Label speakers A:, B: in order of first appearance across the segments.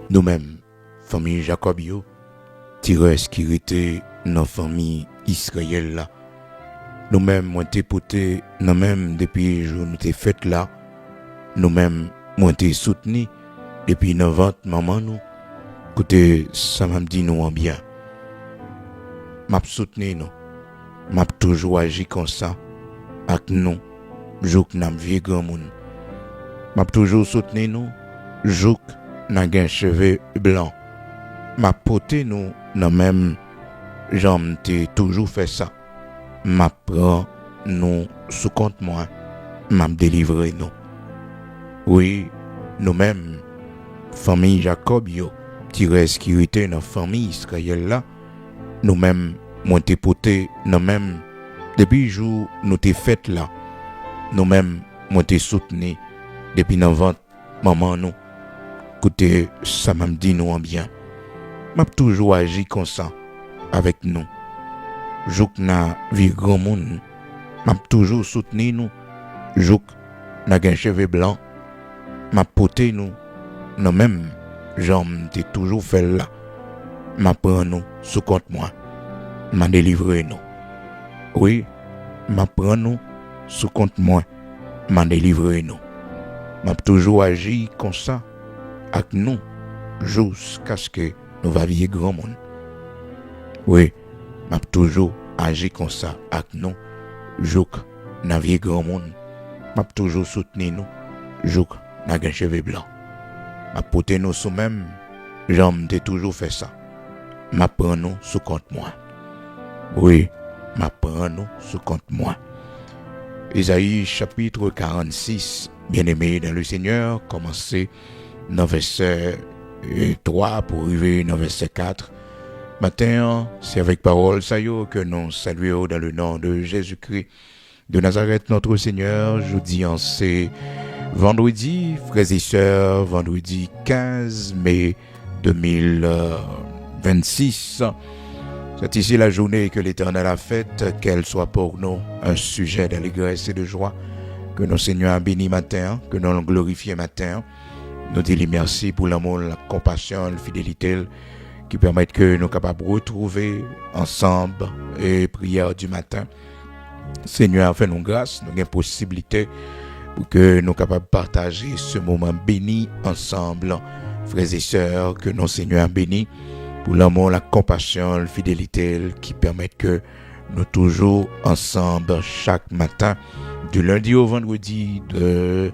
A: Nous-mêmes, famille Jacob yo, Tires qui était dans famille Israël là. Nous-mêmes, moi t'es poté, nous-mêmes, depuis jour nous t'es fait là. Nous-mêmes, moi t'es soutenu, depuis 9 ans, maman nous. Écoutez, ça m'a dit nous en bien. M'a soutenu nous. M'a toujours agi comme ça, avec nous, jouk n'a vie grand monde. M'a toujours soutenu nous, jouk n'a un cheveux blanc. M'a poté nous, dans même, j'en t'ai toujours fait ça. M'a prend nous sous compte moi, m'a délivré nous. Oui, nous-mêmes, famille Jacob yo, Tires qui était dans famille Israël là, nous-mêmes, moi t'es poté, nous-mêmes, depuis jour nous t'es fait là, nous-mêmes, moi t'es soutenu, depuis 9 ans, maman nous, écoutez, ça m'a dit nous en bien, m'a toujours agi comme ça, avec nous. Jouk na vie grand monde, m'a toujours soutenu nous, jouk na un cheveux blanc, m'a poté nous, nous-mêmes, j'en t'ai toujours fait là, m'a prend nous sous compte moi, m'a délivré nous. Oui, m'a prend nous sous compte moi, m'a délivré nous. M'a toujours agi comme ça, avec nous, jusqu'à ce que nous va vivre grand monde. Oui, m'a toujours agi comme ça, avec nous, jusqu'à nous vivre grand monde. M'a toujours soutenu nous, jusqu'à nous un cheveux blanc. M'a porté nous sous même, j'en t'ai toujours fait ça. M'a prend nous sous compte moi. Oui, m'a prend nous sous compte moi. Ésaïe chapitre 46, bien-aimé dans le Seigneur, commencez dans verset 3 pour arriver dans verset 4. Matin, c'est avec parole ça que nous saluons dans le nom de Jésus-Christ de Nazareth, notre Seigneur. Je dis en c'est vendredi, frères et sœurs, vendredi 15 mai 2026. C'est ici la journée que l'Éternel a faite, qu'elle soit pour nous un sujet d'allégresse et de joie. Que nos Seigneurs a béni matin, que nous le glorifions matin. Nous disons merci pour l'amour, la compassion, la fidélité qui permettent que nous soyons capables de retrouver ensemble et prière du matin. Seigneur, fais-nous grâce, nous avons possibilité pour que nous soyons capables de partager ce moment béni ensemble. Frères et sœurs, que nos Seigneurs bénis pour l'amour, la compassion, la fidélité qui permettent que nous toujours ensemble chaque matin, du lundi au vendredi, de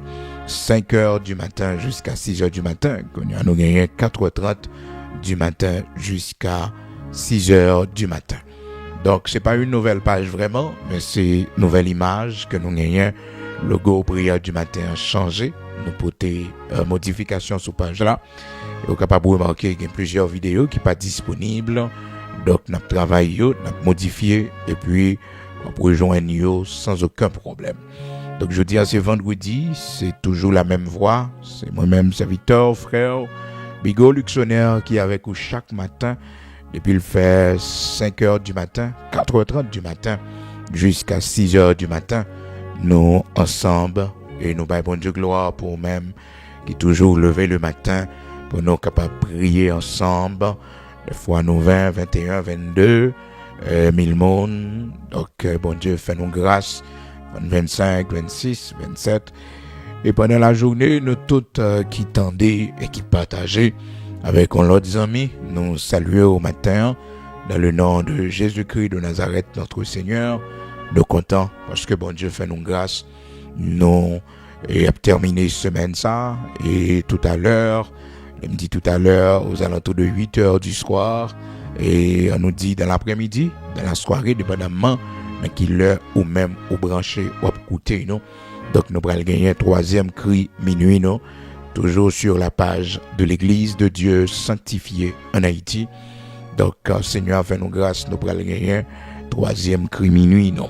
A: 5h du matin jusqu'à 6h du matin. Nous avons gagné 4h30 du matin jusqu'à 6h du matin. Donc, ce n'est pas une nouvelle page vraiment, mais c'est une nouvelle image que nous gagnons. Le logo prière du matin a changé. Nous portons modification sur page là. Et vous êtes capable de remarquer qu'il y a plusieurs vidéos qui ne sont pas disponibles. Donc, nous avons travaillé, nous avons modifié et puis on peut rejoindre sans aucun problème. Donc, je dis à ce vendredi, c'est toujours la même voix. C'est moi-même, serviteur, frère, Bigot Luxonnaire qui est avec vous chaque matin. Depuis le fait 5h du matin, 4h30 du matin, jusqu'à 6h du matin. Nous ensemble et nous baillons bon Dieu gloire pour même qui toujours levé le matin pour nous capables de prier ensemble. Des fois nous 20, 21, 22, 1000 monde. Donc bon Dieu fait nous grâce. 25, 26, 27. Et pendant la journée, nous tous qui tendaient et qui partageaient avec nos amis, nous saluons au matin dans le nom de Jésus-Christ de Nazareth, notre Seigneur. Nous contents parce que bon Dieu fait nous grâce. Nous avons terminé semaine ça et tout à l'heure, il me dit tout à l'heure aux alentours de 8h du soir et on nous dit dans l'après-midi, dans la soirée, dépendamment de qui l'heure ou même ou branché ou écouter nous. Donc nous allons gagner un troisième cri minuit nous, toujours sur la page de l'Église de Dieu sanctifiée en Haïti. Donc Seigneur fait nous grâce, nous allons gagner un troisième cri minuit non.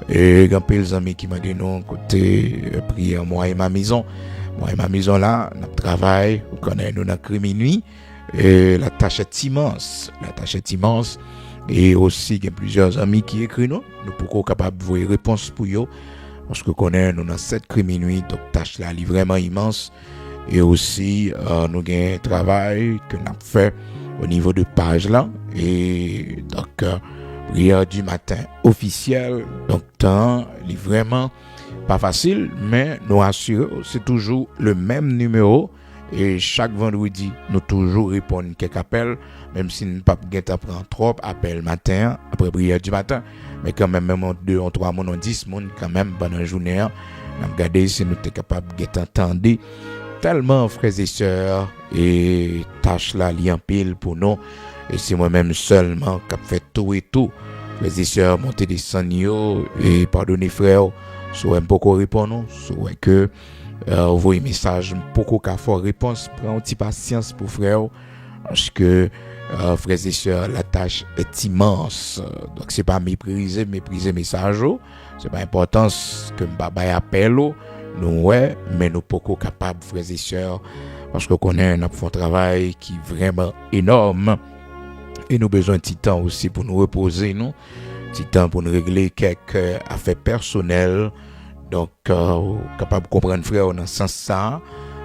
A: Et quand les amis qui m'ont dit non côté prière moi et ma maison là, notre travail, vous connaissez nous dans cri minuit et la tâche est immense, et aussi il y a plusieurs amis qui écrivent nous pourquoi capable de voir réponse pour eux parce que connaît nous dans 7 cri minuit, donc tâche là est vraiment immense et aussi nous avons un travail que nous avons fait au niveau de page là et donc prière du matin officiel. Donc temps est vraiment pas facile, mais nous assurons c'est toujours le même numéro et chaque vendredi nous toujours répondons quelques appels, même si nous ne pas prendre trop appels matin après prière du matin, mais quand même 2 ou 3 mon 10 mon quand même pendant la journée nous regarder si nous sommes capables d'entendre tellement frères et sœurs et tâche là li en pile pour nous et c'est moi-même seulement qui fait tout et tout frères et sœurs monter des sanyo et pardonner frère soit un peu répondre soit que envoyer message beaucoup qu'à fort réponse prend un petit patience pour frère parce que frères et sœurs la tâche est immense donc c'est pas mépriser message c'est pas importance que m'ba appel nous ouais mais nous beaucoup capables frères et sœurs parce que connaît un travail qui est vraiment énorme et nous besoin de petit temps aussi pour nous reposer nous petit temps pour nous régler quelques affaires personnelles donc capable de comprendre frère dans ce sens ça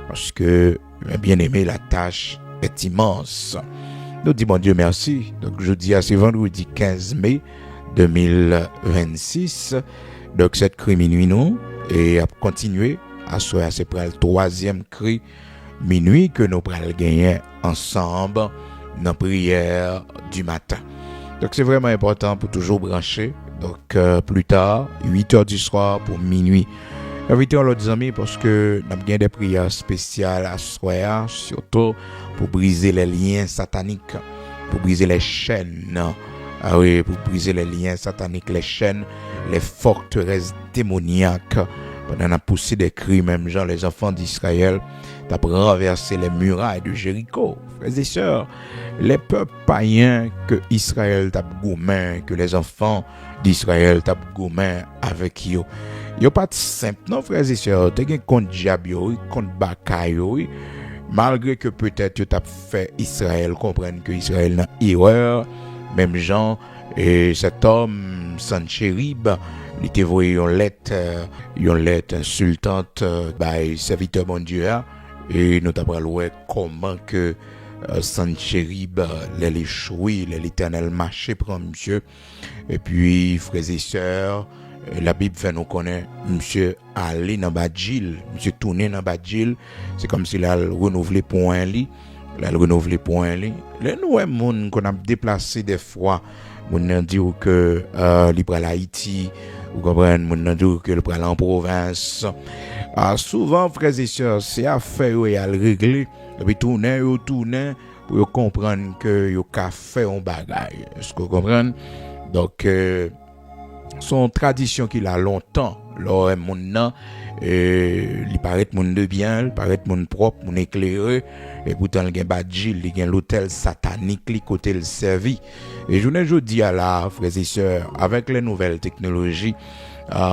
A: parce que bien aimé la tâche est immense. Nous disons bon Dieu merci. Donc jeudi à ce vendredi 15 mai 2026 donc cette cri minuit nous et à continuer à soir c'est pour le 3e cri minuit que nous pral gagner ensemble dans prière du matin. Donc c'est vraiment important pour toujours brancher. Donc plus tard 8h du soir pour minuit. Invitez l'autre amis parce que nous avons des prières spéciales à soir surtout pour briser les liens sataniques, pour briser les chaînes. Ah oui, pour briser les liens sataniques, les chaînes, les forteresses démoniaques. Pendant la poussée des cris, même genre les enfants d'Israël, t'as renversé les murailles de Jéricho. Frères et sœurs, les peuples païens que Israël t'a gourmand, que les enfants d'Israël t'a gourmand avec eux. Yo pas simple non frères et sœurs, t'es gen contre diable yo, contre bakay yo, malgré que peut-être t'as fait Israël comprendre que Israël n'a erreur, même Jean et cet homme Sanchérib, il était voyé une lettre insultante by serviteur bon Dieu et nous t'apprend comment que Sanchérib l'échoué, l'Éternel marché prend monsieur et puis frères et sœurs la Bible fait nous connaître monsieur aller dans Badjil, monsieur tourner dans Badjil, c'est comme si il a renouvelé point li, les nous monde qu'on a déplacé des fois, on dit que il pral Haïti, vous comprenez, on dit que il pral en province. Souvent frères et sœurs, c'est affaire et à régler, et puis tourner pour comprendre que yo ka fait un bagaille. Est-ce que vous comprenez? Donc son tradition qu'il a longtemps là mon il paraît monde de bien, il paraît monde propre, monde éclairé et pourtant il gen badjil, il gen l'hôtel satanique li côté le servi et je dis à la frères et sœurs avec les nouvelles technologies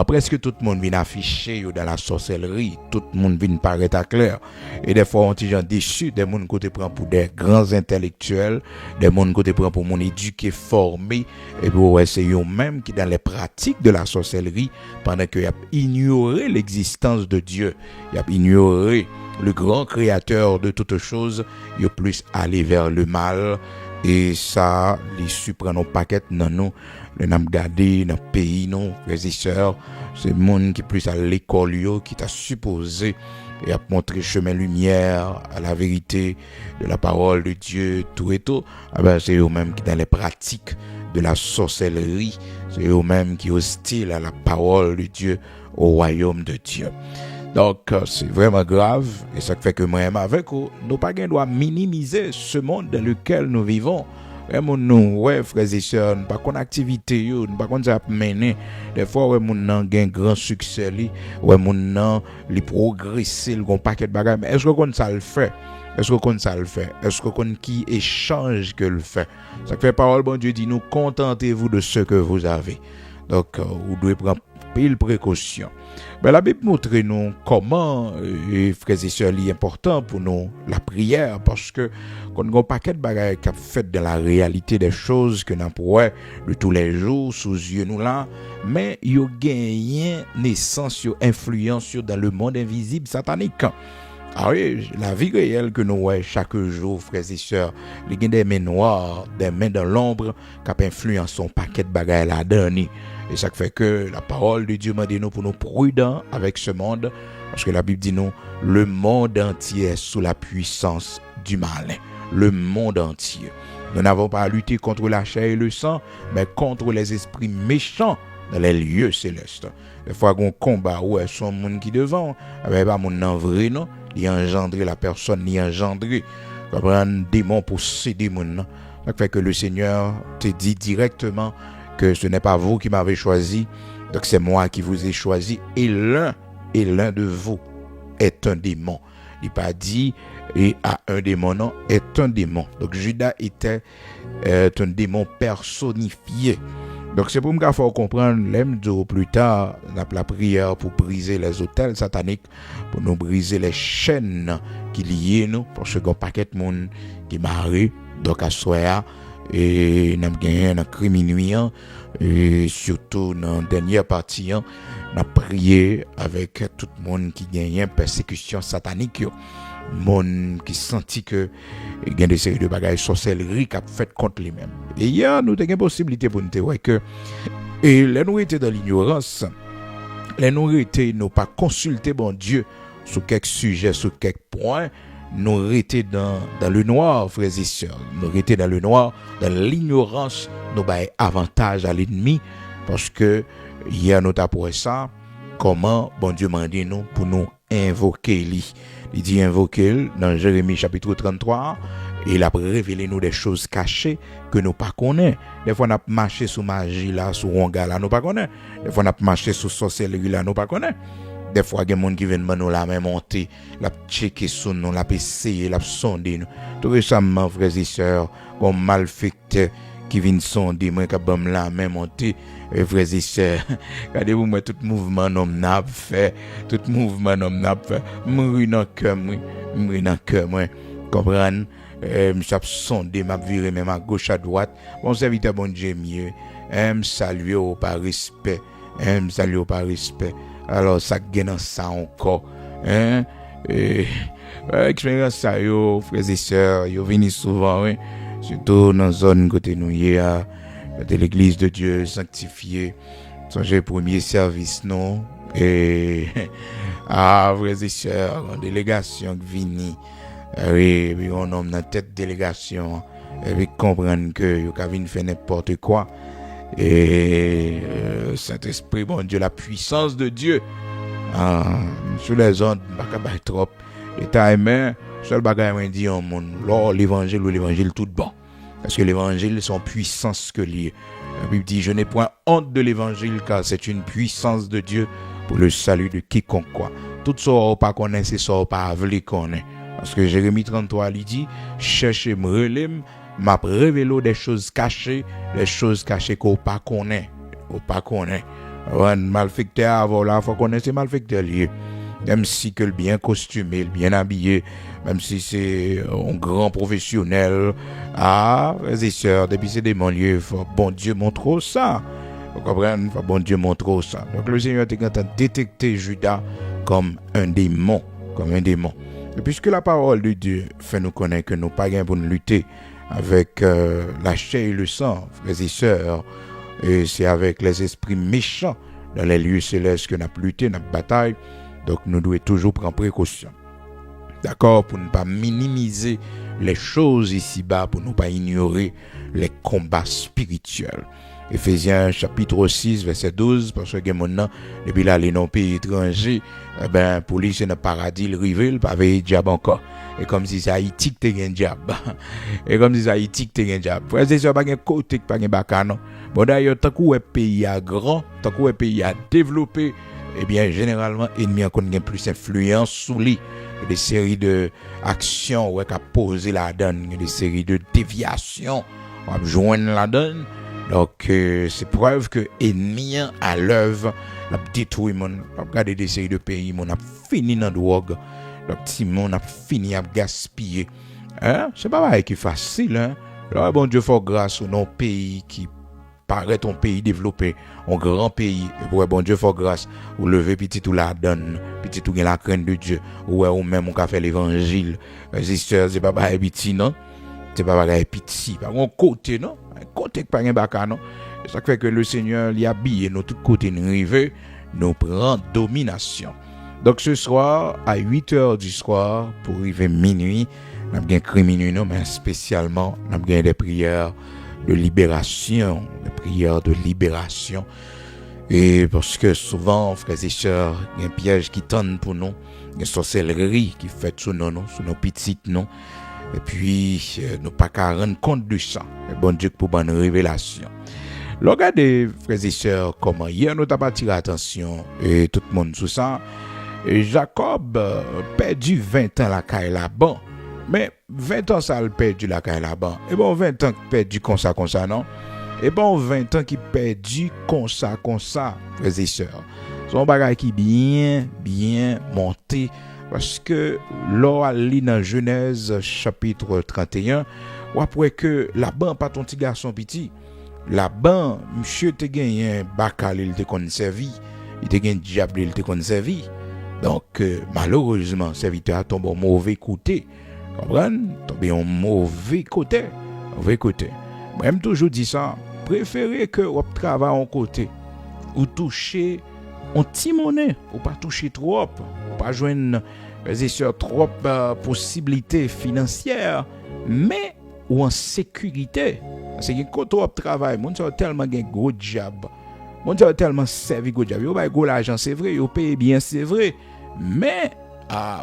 A: presque tout le monde vient afficher dans la sorcellerie, tout le monde vient paraître à clair et des fois on dit gens déçus, des monde côté prend pour des grands intellectuels, des monde côté prend pour mon éduqué formé et puis ouais c'est eux même qui dans les pratiques de la sorcellerie pendant que y a ignoré l'existence de Dieu, y a ignoré le grand créateur de toutes choses, y a plus aller vers le mal et ça les surprend au paquet dans nous les n'a gardé dans pays non frères et sœurs c'est monde qui plus à l'école yo qui t'a supposé et a montré chemin lumière à la vérité de la parole de Dieu tout et tout c'est eux même qui dans les pratiques de la sorcellerie, c'est eux même qui hostiles à la parole de Dieu au royaume de Dieu. Donc c'est vraiment grave et ça fait que moi-même avec nous pas doit minimiser ce monde dans lequel nous vivons. Vraiment nous ouais frères et sœurs, pas qu'on activité yo, pas qu'on ça mener. Des fois ouais mon nan gain grand succès li, ouais mon nan li progresser, le gon paquet de bagages. Mais est-ce que qu'on ça le fait? Est-ce qu'on ça le fait? Est-ce qu'on qui échange que le fait? Ça fait parole bon Dieu dit nous contentez-vous de ce que vous avez. Donc vous devez prendre pile précaution. Ben, la Bible montre nous comment, frères et sœurs, il est important pour nous la prière parce que quand on a un paquet de bagages qui fait de la réalité des choses que nous pourrions de tous les jours sous yeux nous là, mais il y a naissance, influence dans le monde invisible satanique. Ah oui, la vie réelle que nous voyons chaque jour, frères et sœurs, il y a des mains noires, des mains dans l'ombre qui influencent un paquet de bagages là-dedans. Et ça fait que la parole de Dieu m'a dit nous pour nous prudents avec ce monde, parce que la Bible dit nous, le monde entier est sous la puissance du malin. Le monde entier. Nous n'avons pas à lutter contre la chair et le sang, mais contre les esprits méchants dans les lieux célestes. Des fois, on combat où est son monde qui devant, avec pas mon en vrai, non? Il engendré la personne, il engendré. Un démon posséder mon. Ça fait que le Seigneur te dit directement que ce n'est pas vous qui m'avez choisi, donc c'est moi qui vous ai choisi, et l'un de vous est un démon. Il n'a pas dit et à un démon, non, est un démon. Donc Judas était un démon personnifié. Donc c'est pour me faire comprendre, l'aime plus tard, la prière pour briser les autels sataniques, pour nous briser les chaînes qui lient nous, parce qu'on paquet de monde qui marre, donc à soir, et nous avons gagné dans le minuit, et surtout dans la dernière partie, nous avons prié avec tout le monde qui gagne persécution satanique. Monde qui sentit que il y a des séries de bagages sorcellerie qui a fait contre lui-même. Et hier, nous avons une possibilité pour nous dire que et les nous étaient dans l'ignorance, les nous étaient nous pas consulter bon Dieu sur quelques sujets, sur quelques points, nous étaient dans le noir, frères et sœurs. Nous étaient dans le noir, dans l'ignorance, nous avons avantage à l'ennemi parce que hier nous avons pour ça comment bon Dieu m'a dit nous pour nous invoquer lui. Il dit invoquer dans Jérémie chapitre 33, et il a révélé nous des choses cachées que nous pas connaissons. Des fois on a marché sous magie là, sous ronga là, nous pas connaissons. Des fois on a marché sous sorcellerie là, nous pas connaissons. Des fois il y a des gens qui viennent nous la même monter, la checker sur nous, la essayer, la sonder nous. Tout récemment frères et sœurs, comme malfecteur qui viennent sonder moi qui bam la même monter. Frères et sœurs, regardez-vous moi tout mouvement nom n'a fait, tout mouvement nom n'a fait, m'ri dans cœur moi, comprendre, m's'a sondé, m'a viré même à gauche à droite, bon serviteur bon Dieu mieux, saluer au par respect, saluer au par respect. Alors ça gagne dans ça encore, expérience ça yo frères et sœurs, yo vini souvent, surtout dans zone côté nous hier. De l'église de Dieu sanctifiée, songez premier service non et frères et sœurs en délégation qui vini oui on nomme dans tête délégation et puis comprendre que yo ka vinn faire n'importe quoi et Saint-Esprit bon Dieu, la puissance de Dieu sur les ondes pas ba trop et ta aimé seul bagage on dit en monde l'évangile ou l'évangile tout bon. Parce que l'évangile, son puissance que lié. La Bible dit, je n'ai point honte de l'évangile, car c'est une puissance de Dieu pour le salut de quiconque quoi. Tout ça, on pas connaît, c'est ça, on pas voulu connaître. Parce que Jérémie 33, il dit, cherchez, me relève, m'a révélé des choses cachées qu'on pas connaît. On pas connaît. Un malfecteur avant là, faut connaître malfecteur lié. Même si que le bien costumé, le bien habillé, même si c'est un grand professionnel, frères et sœurs, depuis c'est des lieux, bon Dieu montre ça. Vous comprenez? Bon Dieu montre ça. Donc le Seigneur est en train de détecter Judas comme un démon. Et puisque la parole de Dieu fait nous connaître que nous pas gain pour nous lutter avec la chair et le sang, frères et sœurs, et c'est avec les esprits méchants dans les lieux célestes que nous avons lutté, notre bataille. Donc nous devons toujours prendre précaution. D'accord, pour ne pas minimiser les choses ici-bas, pour ne pas ignorer les combats spirituels. Éphésiens chapitre 6, verset 12, parce que maintenant, depuis là, les non-pays étrangers, pour lui, c'est un paradis, le rival, pas avec diable encore. Et comme si c'est Haïti que t'es un diable. Et comme si c'est Haïti que t'es un diable. Frère, c'est pas un côté, pas un bacano. Bon, d'ailleurs, tant que le pays est grand, tant que le pays est développé, eh bien, généralement, l'ennemi a plus influence sur lui. Il y a des séries d'actions qui a posé la donne, il y a des séries de déviations qui a joindre la donne. Donc, c'est preuve que l'ennemi à l'œuvre, il a détruit mon, a regardé des séries de pays, mon a fini dans la drogue, donc si mon a fini à gaspiller. C'est pas vrai qui est facile, hein. Alors, bon Dieu, faut grâce aux non pays qui paraît ton pays développé, un grand pays. Et pour bon Dieu, faut grâce. Ou lever petit ou la donne, petit ou la crainte de Dieu. Ou même on a fait l'évangile. C'est pas petit, non? C'est pas petit. Pas un côté, non? Un côté qui pas un baka, non? Ça fait que le Seigneur l'y habille, nous tous côtés nous river, nous prend domination. Donc ce soir, à 8h du soir, pour arriver minuit, nous avons écrit minuit, non, mais spécialement, nous avons des prières de libération, des prières de libération. Et parce que souvent, frères et sœurs, il y a un piège qui tend pour nous, il y a une sorcellerie qui fait sur nous, sur nos petites, non. Et puis, nous pas qu'à rendre compte de ça. Et bon Dieu pour bonne révélation. Regardez, frères et sœurs, comment hier nous avons attiré l'attention, et tout le monde sous ça. Et Jacob perdu 20 ans la caille là-bas. Mais 20 ans ça le perdu la caille là-bas. Et bon 20 ans qui perdu comme ça, non? Et bon 20 ans qui perdu comme ça, frères et sœurs. Son bagage qui bien monté. Parce que là, lit dans Genèse chapitre 31, ou après que là-bas, pas ton petit garçon petit. Là-bas, monsieur te gagné un bacal, il te conservé. Il te gagné un diable, il te conservé. Donc, malheureusement, serviteur tombe au mauvais côté. Comprenez? Tombe au mauvais côté. Même toujours dit ça. Préférez que vous travaillez en côté. Ou touchez un petit monnaie. Ou pas toucher trop. Ou pas joindre trop possibilités financières. Mais ou en sécurité. Parce que quand on travaille, on a tellement de gros job. On a tellement servi gros job. Yo ba gros l'argent, c'est vrai, yo paye bien, c'est vrai. Mais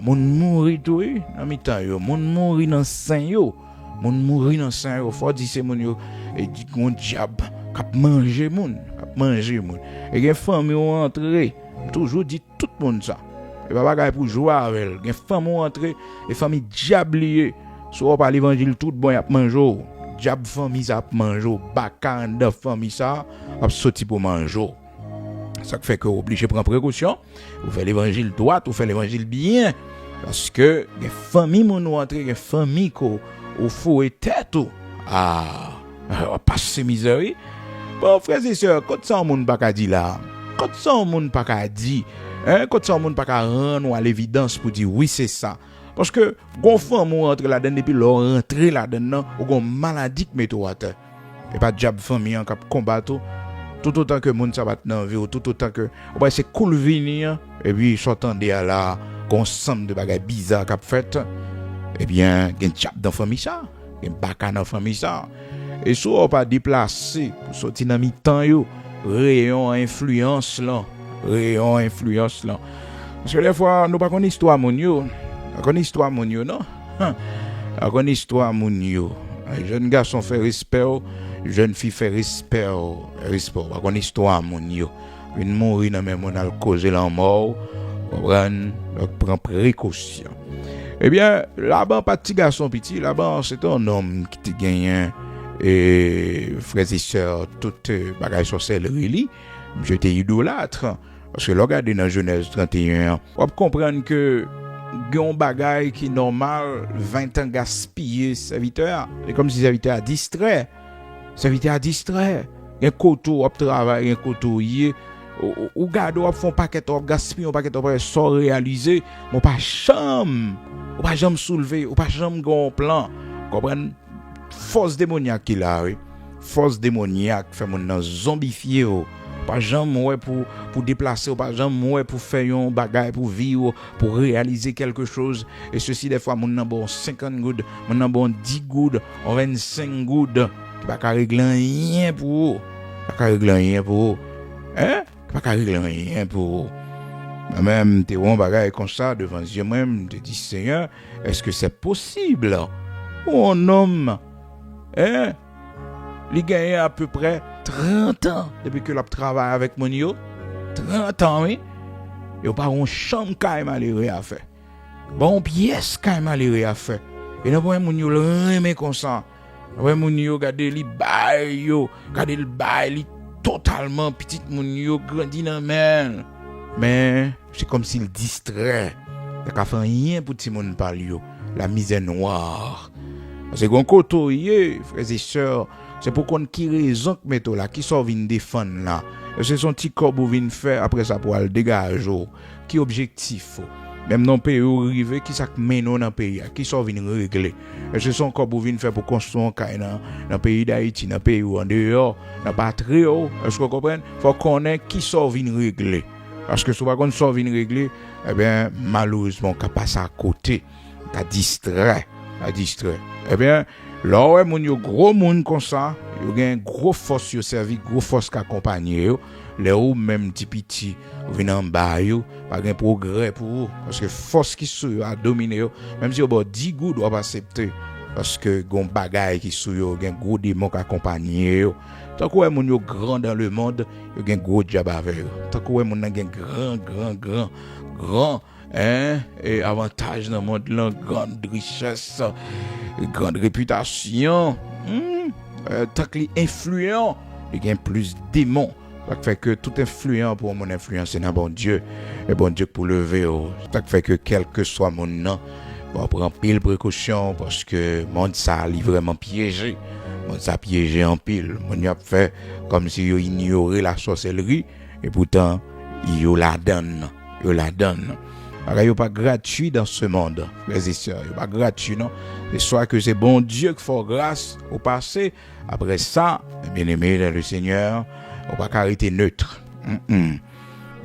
A: mon mourir tout en mi-temps yo, mon mourir dans sein yo. Mon mourir dans sein yo, faut dire c'est mon yo et dit gros job cap manger moun. Et gen femme yo entrer, toujours dit tout le monde ça. Et pas bagay pour jouer avec. Gen femme yo entrer et famille diablier. Soit par l'évangile tout bon y a manger. Diable famille ça manger, bacan de famille ça a sorti pour manger. Ça fait que obligé prendre précaution, vous faites l'évangile droit, vous faites l'évangile bien parce que les familles mon entrer, les familles ko au fou et tête passer misère. Bon frères et sœurs, quand ça monde pas ka dit là, quand ça monde pas ka dit, quand ça monde pas ka rendre à l'évidence pour dire oui c'est ça. Parce que gon femme rentre là-dedans depuis leur rentrer là-dedans ou gon maladie qui met au terre. Et pas diable famille en cap combattre tout autant que monde ça va dans vie tout autant que c'est cool venir et puis s'entendait à la ensemble de bagages bizarres qu'a fait. Eh bien, gen diable dans famille ça, gen baka dans famille ça. Et soit pas déplacer pour sortir dans mi-temps yo, rayon influence là. Parce que des fois nous pas connait histoire mon yo. Une histoire mon yo non une histoire mon yo jeune garçon fait respect jeune fille fait respect une histoire mon yo une mourir dans même on a causé la mort prend précaution. Eh bien là-bas pas petit garçon petit là-bas c'est un homme qui te gagne et frères et sœurs toute bagage sorcellerie j'étais idolâtre parce que regardez dans Genèse 31 on comprendre que gon bagay qui normal 20 ans gaspillé serviteur c'est comme si serviteur a distrait un koto ap travail un koto yé ou gade ou font paquet ou gaspiller un paquet ou sans réaliser ou pas jamais soulever ou pas jamais gon plan comprendre force démoniaque qui là oui force démoniaque fait mon nan zombifié pas jamais pour déplacer ou pas jamais pour faire un bagage pour vivre pour réaliser quelque chose et ceci des fois mon nan bon 50 good mon nan bon 10 good 25 good pas qu'à régler rien pour pas régler rien pour même t'es un bagage comme ça devant Dieu même te dis Seigneur est-ce que c'est possible ou un homme il gagne à peu près 30 ans depuis que l'on travaille avec mon yo. 30 ans, oui. Il pas une chambre quand malheureux à faire. Bon pièce quand malheureux à faire. Et non pas mon yo le comme ça. Ouais mon yo garder li bail yo, garder le bail li totalement petit mon yo grandi dans men. Mais c'est comme s'il distrait. Il a fait rien pour ti moun parle yo. La misère noire. Parce que gon côté, frères et sœurs, c'est pour qu'on qui raison que mettons là, qui sort vinn défendre là. Et c'est son petit corps pour vinn faire après ça pour aller dégager. Qui objectif même dans le pays où arrivé, qui ça mène dans le pays, qui sort vinn régler. Et c'est son corps pour vinn faire pour construire un caille dans le pays d'Haïti, dans le pays où en dehors, n'a pas très haut. Est-ce que vous comprenez? Faut connaître qui sort vinn régler. Parce que si vous ne sort vinn régler, eh bien malheureusement qu'a passe à côté, qu'a distrait. Eh bien, là où mon yo gros monde comme ça, yo gen gros force yo servi, gros force qu'accompagner yo, les ou même petit vinn en bas yo, pas gen progrès pour vous parce que force qui sou a dominer yo, même si yo bon 10 goût doit pas accepter parce que gon bagay qui sou yo gen gros démon qu'accompagner yo. Tant que mon yo grand dans le monde, yo gen gros job avec yo. Tant que mon nan gen grand et avantage dans le monde, là, grande richesse, grande réputation, tant qu'il est influent, il y a plus démons. Ça fait que tout influent pour mon influence, c'est dans bon Dieu, et bon Dieu pour lever. Ça fait que quel que soit mon nom, on prend pile précaution parce que monde ça est vraiment piégé. Monde ça piégé en pile. Mon a fait comme si il ignorait la sorcellerie et pourtant il la donne. Alors, il n'est pas gratuit dans ce monde, frères et sœurs. Il n'est pas gratuit, non. C'est soit que c'est bon Dieu qui fait grâce au passé. Après ça, bien-aimé dans le Seigneur, on ne va pas arrêter neutre.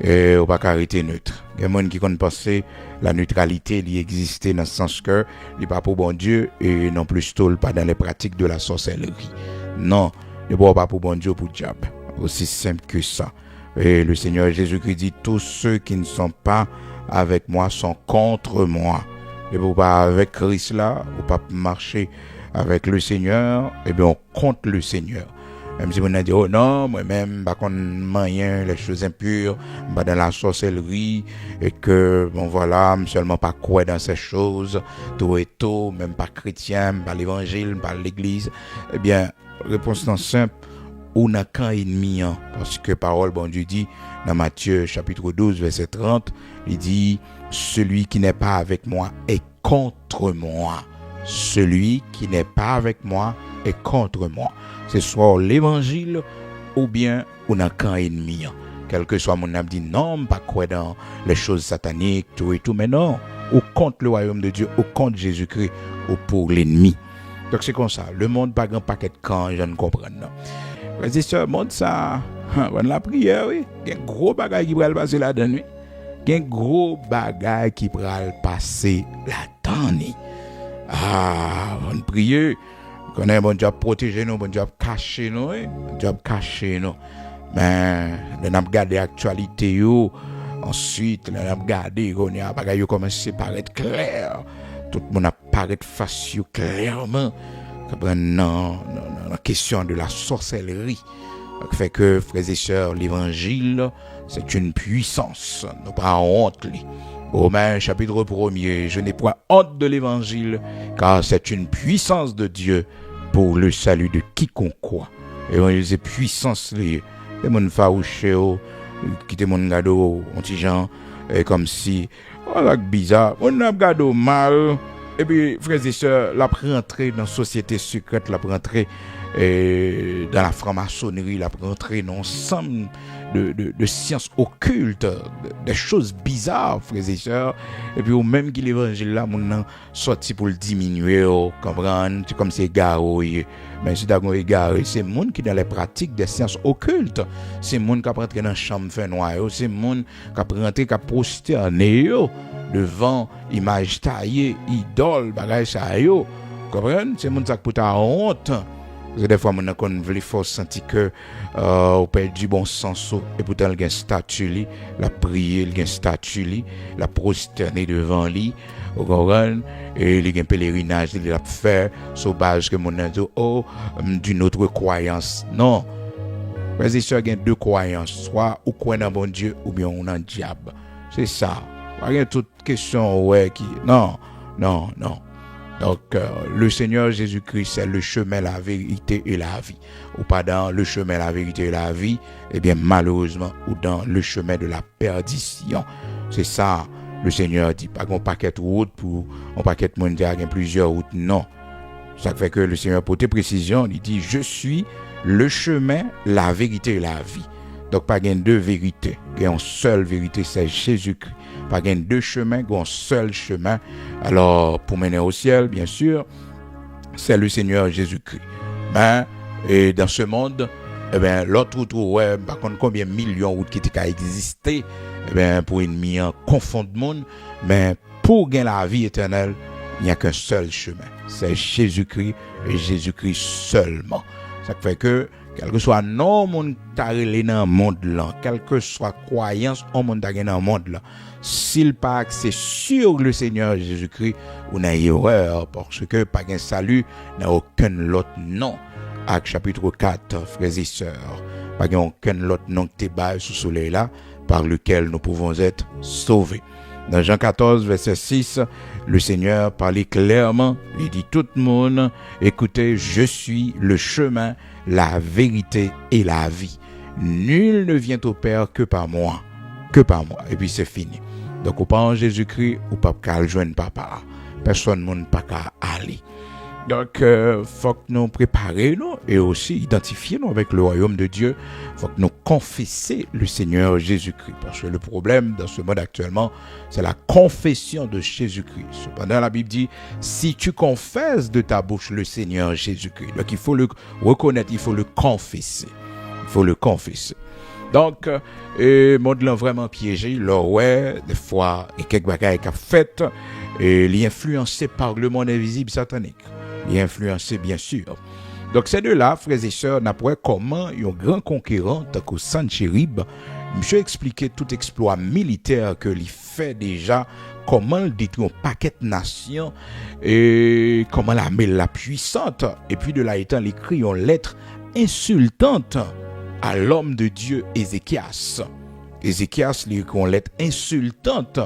A: Et on ne va pas arrêter neutre. Il y a des gens qui connaissent penser la neutralité, elle existait dans le sens que il n'est pas pour bon Dieu et non plus pas dans les pratiques de la sorcellerie. Non, il n'est pas pour bon Dieu ou pour le diable. Aussi simple que ça. Et le Seigneur Jésus-Christ dit, tous ceux qui ne sont pas avec moi sont contre moi. Et pour pas avec Christ là, ou pas marcher avec le Seigneur, et bien on contre le Seigneur. Même si on a dit, oh non, moi-même, pas qu'on moyen, les choses impures, pas dans la sorcellerie, et que, bon voilà, seulement pas quoi dans ces choses, tout et tout, même pas chrétien, pas l'évangile, pas l'église. Eh bien, réponse non simple, on n'a qu'un ennemi, parce que parole, bon Dieu dit, dans Matthieu chapitre 12, verset 30, il dit, celui qui n'est pas avec moi est contre moi. Celui qui n'est pas avec moi est contre moi. C'est soit l'évangile ou bien on n'a qu'un ennemi. Quel que soit mon âme dit non, pas quoi dans les choses sataniques, tout et tout, mais non, ou contre le royaume de Dieu, ou contre Jésus-Christ, ou pour l'ennemi. Donc c'est comme ça. Le monde pas grand paquet de camp, je ne comprends pas. C'est ce monde ça, la prière, oui. Il y a un gros bagage qui va passer là-dedans, oui. Il y a un gros bagage qui va passer là-dedans. Ah, on prie. On a un bon Dieu protéger nous, bon Dieu cacher nous, bon Dieu cacher nous. Mais on a regardé l'actualité, ensuite on a regardé, on a bagage commencé à paraître clair. Tout le monde a paraît face clairement. Non, la question de la sorcellerie. Ça fait que, frères et sœurs, l'évangile, c'est une puissance. Nous pas honte. Romains chapitre 1er, je n'ai point honte de l'évangile, car c'est une puissance de Dieu pour le salut de quiconque croit. Et c'est puissance liée. Les gens farouchés, qui te mon gado, anti-gens, comme si, oh là, bizarre, on a gado mal. Et puis, frères et sœurs, la rentrer dans la société secrète, la rentrer dans la franc-maçonnerie, la rentrer dans l'ensemble de sciences occultes, des choses bizarres, frères et sœurs. Et puis, au même que l'évangile là, mon sorti pour le diminuer, comprendre, c'est comme c'est égaré. Mais c'est d'accord égaré, c'est le monde qui dans les pratiques des sciences occultes. C'est le monde qui a rentré dans la chambre fait noir, c'est le monde qui a rentré, qui a prosterné devant image taillée, idole, bagage ça yo. Comprenez? C'est mon ça pour ta honte. Parce que des fois mon qu'on veut force sentir que au perd du bon sens et pourtant il y a une statue la prier, il y a une statue la prosterner devant lui. Vous comprenez? Et il y a un pèlerinage il a fait sur base que mon a dit d'une autre croyance. Non. Parce que il y a deux croyances, soit ou croit dans bon Dieu ou bien on en diable. C'est ça. Il y a toute question qui non. Donc le Seigneur Jésus-Christ c'est le chemin, la vérité et la vie. Ou pas dans le chemin, la vérité et la vie, eh bien malheureusement ou dans le chemin de la perdition. C'est ça le Seigneur dit, pas un paquet de routes pour un paquet de monde qui a plusieurs routes, non. Ça fait que le Seigneur porte précision, il dit, je suis le chemin, la vérité et la vie. Donc, pas gain deux vérités. Il y a une seule vérité, c'est Jésus-Christ. Pas gain deux chemins, il y a un seul chemin. Alors, pour mener au ciel, bien sûr, c'est le Seigneur Jésus-Christ. Et dans ce monde, l'autre route, ouais, par contre, combien de millions de routes qui étaient existé, pour une mise confondre le monde, mais pour gagner la vie éternelle, il n'y a qu'un seul chemin. C'est Jésus-Christ et Jésus-Christ seulement. Ça fait que, quel que soit non monde qui dans le monde là, quelle que soit croyance au monde qui dans le monde là, s'il pas accès sur le Seigneur Jésus-Christ, on a erreur parce que pas de salut n'a aucun autre nom. Acte chapitre 4, frères et sœurs, pas aucun autre nom qui est sous le soleil là par lequel nous pouvons être sauvés. Dans Jean 14, verset 6, le Seigneur parlait clairement, il dit tout le monde, écoutez, je suis le chemin, la vérité et la vie. Nul ne vient au Père que par moi. Et puis c'est fini. Donc, au pas en Jésus-Christ, ou pas qu'à le joindre papa. Personne ne peut pas aller. Donc, faut que nous préparions et aussi identifier nous avec le royaume de Dieu. Faut que nous confessions le Seigneur Jésus-Christ. Parce que le problème dans ce monde actuellement, c'est la confession de Jésus-Christ. Cependant, la Bible dit, si tu confesses de ta bouche le Seigneur Jésus-Christ, donc il faut le reconnaître, il faut le confesser. Il faut le confesser. Donc, monde l'a vraiment piégé. Là, ouais, des fois, il y a quelques bagages qui ont fait, et il est influencé par le monde invisible satanique. Il est influencé, bien sûr. Donc, ces deux-là, frères et sœurs, n'apprennent comment un grand conquérant, tant que Sanchérib, monsieur expliqué tout exploit militaire que il fait déjà, comment il détruit un paquet de nations, et comment la met la puissante, et puis de là étant, il écrit une lettre insultante à l'homme de Dieu Ézéchias. Ézéchias lui écrit une lettre insultante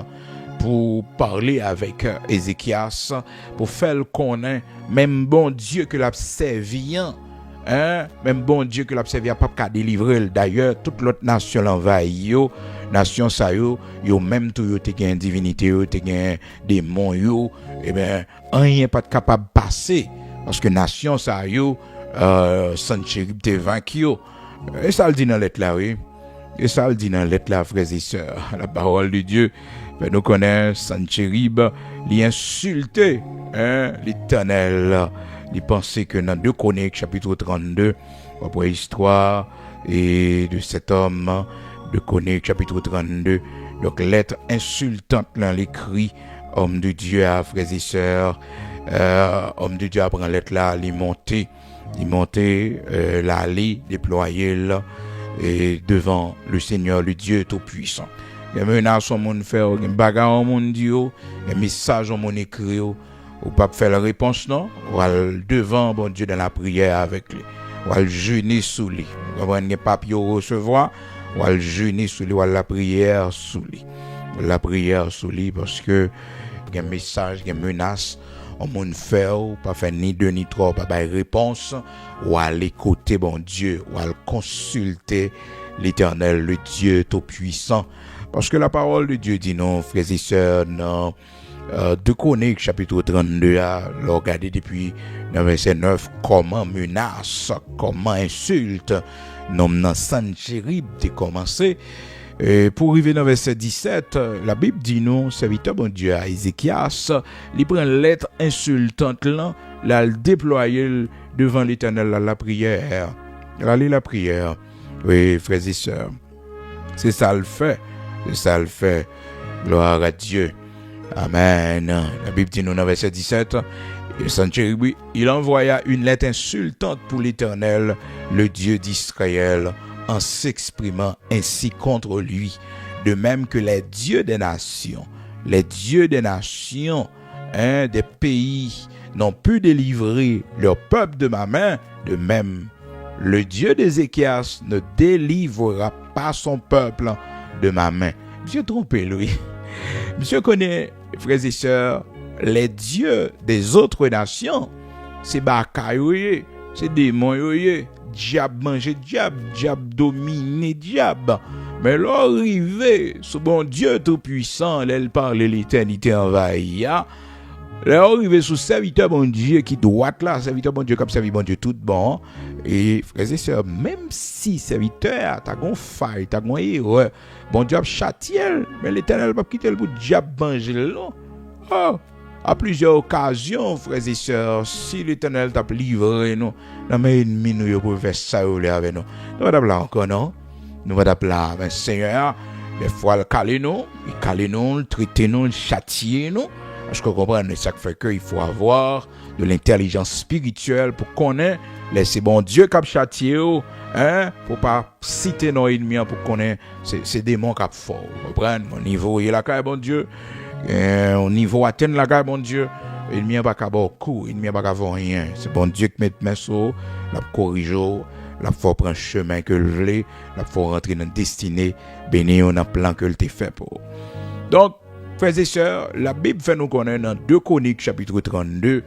A: pour parler avec Ézéchias, pour faire connaître même bon Dieu que l'a servi, même bon Dieu que l'a servi pas qu'à délivrer. D'ailleurs, toute l'autre nation l'envahit yo, nation ça yo même tout yo te gain divinité yo, te gain démon yo, rien pas capable passer parce que nation ça yo Sanchérib te vaincu. Et ça le dit dans la lettre là, oui. Et ça le dit dans la lettre là, frères et sœurs. La parole de Dieu, nous connaissons Sanchérib, il insulté l'Éternel. Il pensait que dans 2 Chroniques, chapitre 32, après histoire et de cet homme, 2 Chroniques, chapitre 32, donc lettre insultante dans l'écrit, homme de Dieu, frères et sœurs, homme de Dieu après la lettre là, il montait l'allée déployée là, et devant le Seigneur, le Dieu Tout-Puissant. Il y a menace au monde faire, il y a bagarre au monde dit, il y a message au monde écrit, ou pas faire la réponse non, ou devant bon Dieu dans la prière avec lui, ou al jeûner sous lui. Vous comprenez pas papier recevoir, ou al jeûner sous lui, ou la prière sous lui. La prière sous lui parce que il y a message, il y a menace on monde faire ou pas faire ni 2 ni 3 pas bail réponse ou aller côté bon Dieu ou aller consulter l'Éternel le Dieu tout-puissant parce que la parole de Dieu dit non frères et sœurs non 2 Chroniques chapitre 32 a regardé depuis verset 9 comment menace comment insulte nom Sanchérib de commencer. Et pour arriver dans verset 17, la Bible dit non, serviteur bon Dieu à Ézéchias, il prend une lettre insultante là, le déployer devant l'Éternel la prière. La prière. Oui, frères et sœurs. C'est ça le fait. Gloire à Dieu. Amen. La Bible dit non dans verset 17, Sanchérib, il envoya une lettre insultante pour l'Éternel, le Dieu d'Israël, en s'exprimant ainsi contre lui, de même que les dieux des nations, des pays n'ont pu délivrer leur peuple de ma main, de même, le Dieu d'Ézéchias ne délivrera pas son peuple de ma main. Monsieur trompé, lui. Monsieur connaît, frères et sœurs, les dieux des autres nations, c'est bakayoye, c'est démon. Diable manger diable dominer diable. Mais l'arrivée, ce bon Dieu tout puissant, elle parle l'éternité envahie. Là, arrivé sous serviteur bon Dieu qui droite là, serviteur bon Dieu comme servi bon Dieu tout bon. Et frères et sœurs, même si serviteur t'a gon faille, t'a gon erreur, bon Dieu a châtié, mais l'Éternel va quitter le bout diable manger là. Oh, à plusieurs occasions, frères et sœurs, si l'Éternel t'a livré nous, dans mes ennemis nous pour faire ça avec nous. Nous va là encore non. Nous va là, mais Seigneur, des fois le caler nous, le traiter nous, le châtier nous. Parce qu'on comprend, ça fait qu'il faut avoir de l'intelligence spirituelle pour connaître c'est bon Dieu qui a châtié, hein, pour pas citer nos ennemis, pour connaître ces démons qui a fort. Vous comprenez, au niveau il la caille bon Dieu, au niveau atteindre la caille bon Dieu, l'ennemi n'a pas qu'à beaucoup, l'ennemi n'a pas qu'à voir rien. C'est bon Dieu qui met main sur, la corrige, la faut prendre chemin que le voulait, la faut rentrer dans destinée, bénir dans plan que le t'ai fait pour. Donc frères et sœurs, la Bible fait nous connaître dans 2 Chroniques chapitre 32,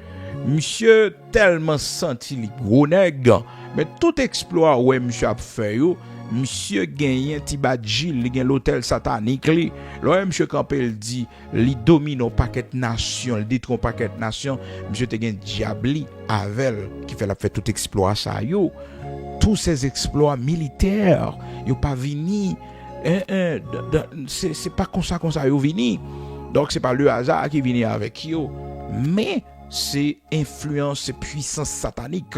A: monsieur tellement senti les gros nègres, mais tout exploit ouais monsieur a fait yo, monsieur gagné Tibadjil, il gagne l'hôtel satanique li. Là monsieur Campbell dit, li domine un paquet de nations, il détruit un paquet de nations, monsieur te gagne diabli avec qui fait tout exploit ça yo. Tous ces exploits militaires, yo pas vini c'est pas comme ça yo vini. Donc c'est pas le hasard qui vient avec yo, mais c'est influence, c'est puissance satanique.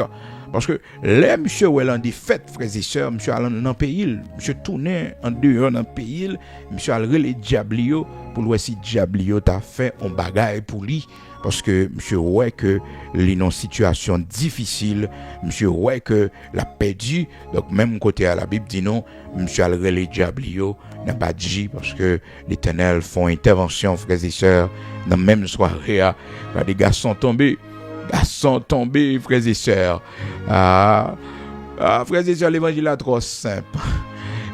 A: Parce que les monsieur ou en défaite, frères et sœurs, monsieur allant dans pays, monsieur tourné en dehors dans pays, monsieur allait les diablio pour voir si diablio t'a fait un bagaille pour lui. Parce que monsieur ouais que les non situation difficile, monsieur ouais que la perdu. Donc même côté à la Bible dit non, monsieur allait les diablio n'a pas dit parce que l'Éternel font intervention, frères et sœurs, dans même soirée quand des garçons tombés, frères et sœurs. Frères et sœurs, l'évangile est trop simple.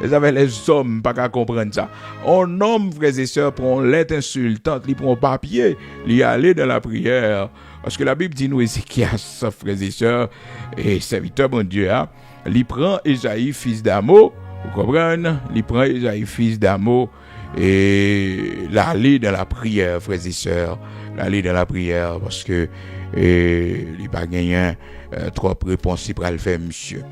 A: Ils avaient les hommes pas qu'à comprendre ça. Un homme, frères et sœurs, prend lettre insultante, il prend papier, il aller dans la prière. Parce que la Bible dit nous, Ézéchias, frères et sœurs, et serviteur bon Dieu, il prend Esaïe, fils d'Amo, vous comprenez? Il prend Esaïe, fils d'Amo, et l'aller dans la prière, frères et sœurs, l'aller dans la prière, parce que il n'a pas gagné trop réponse pour le faire, monsieur.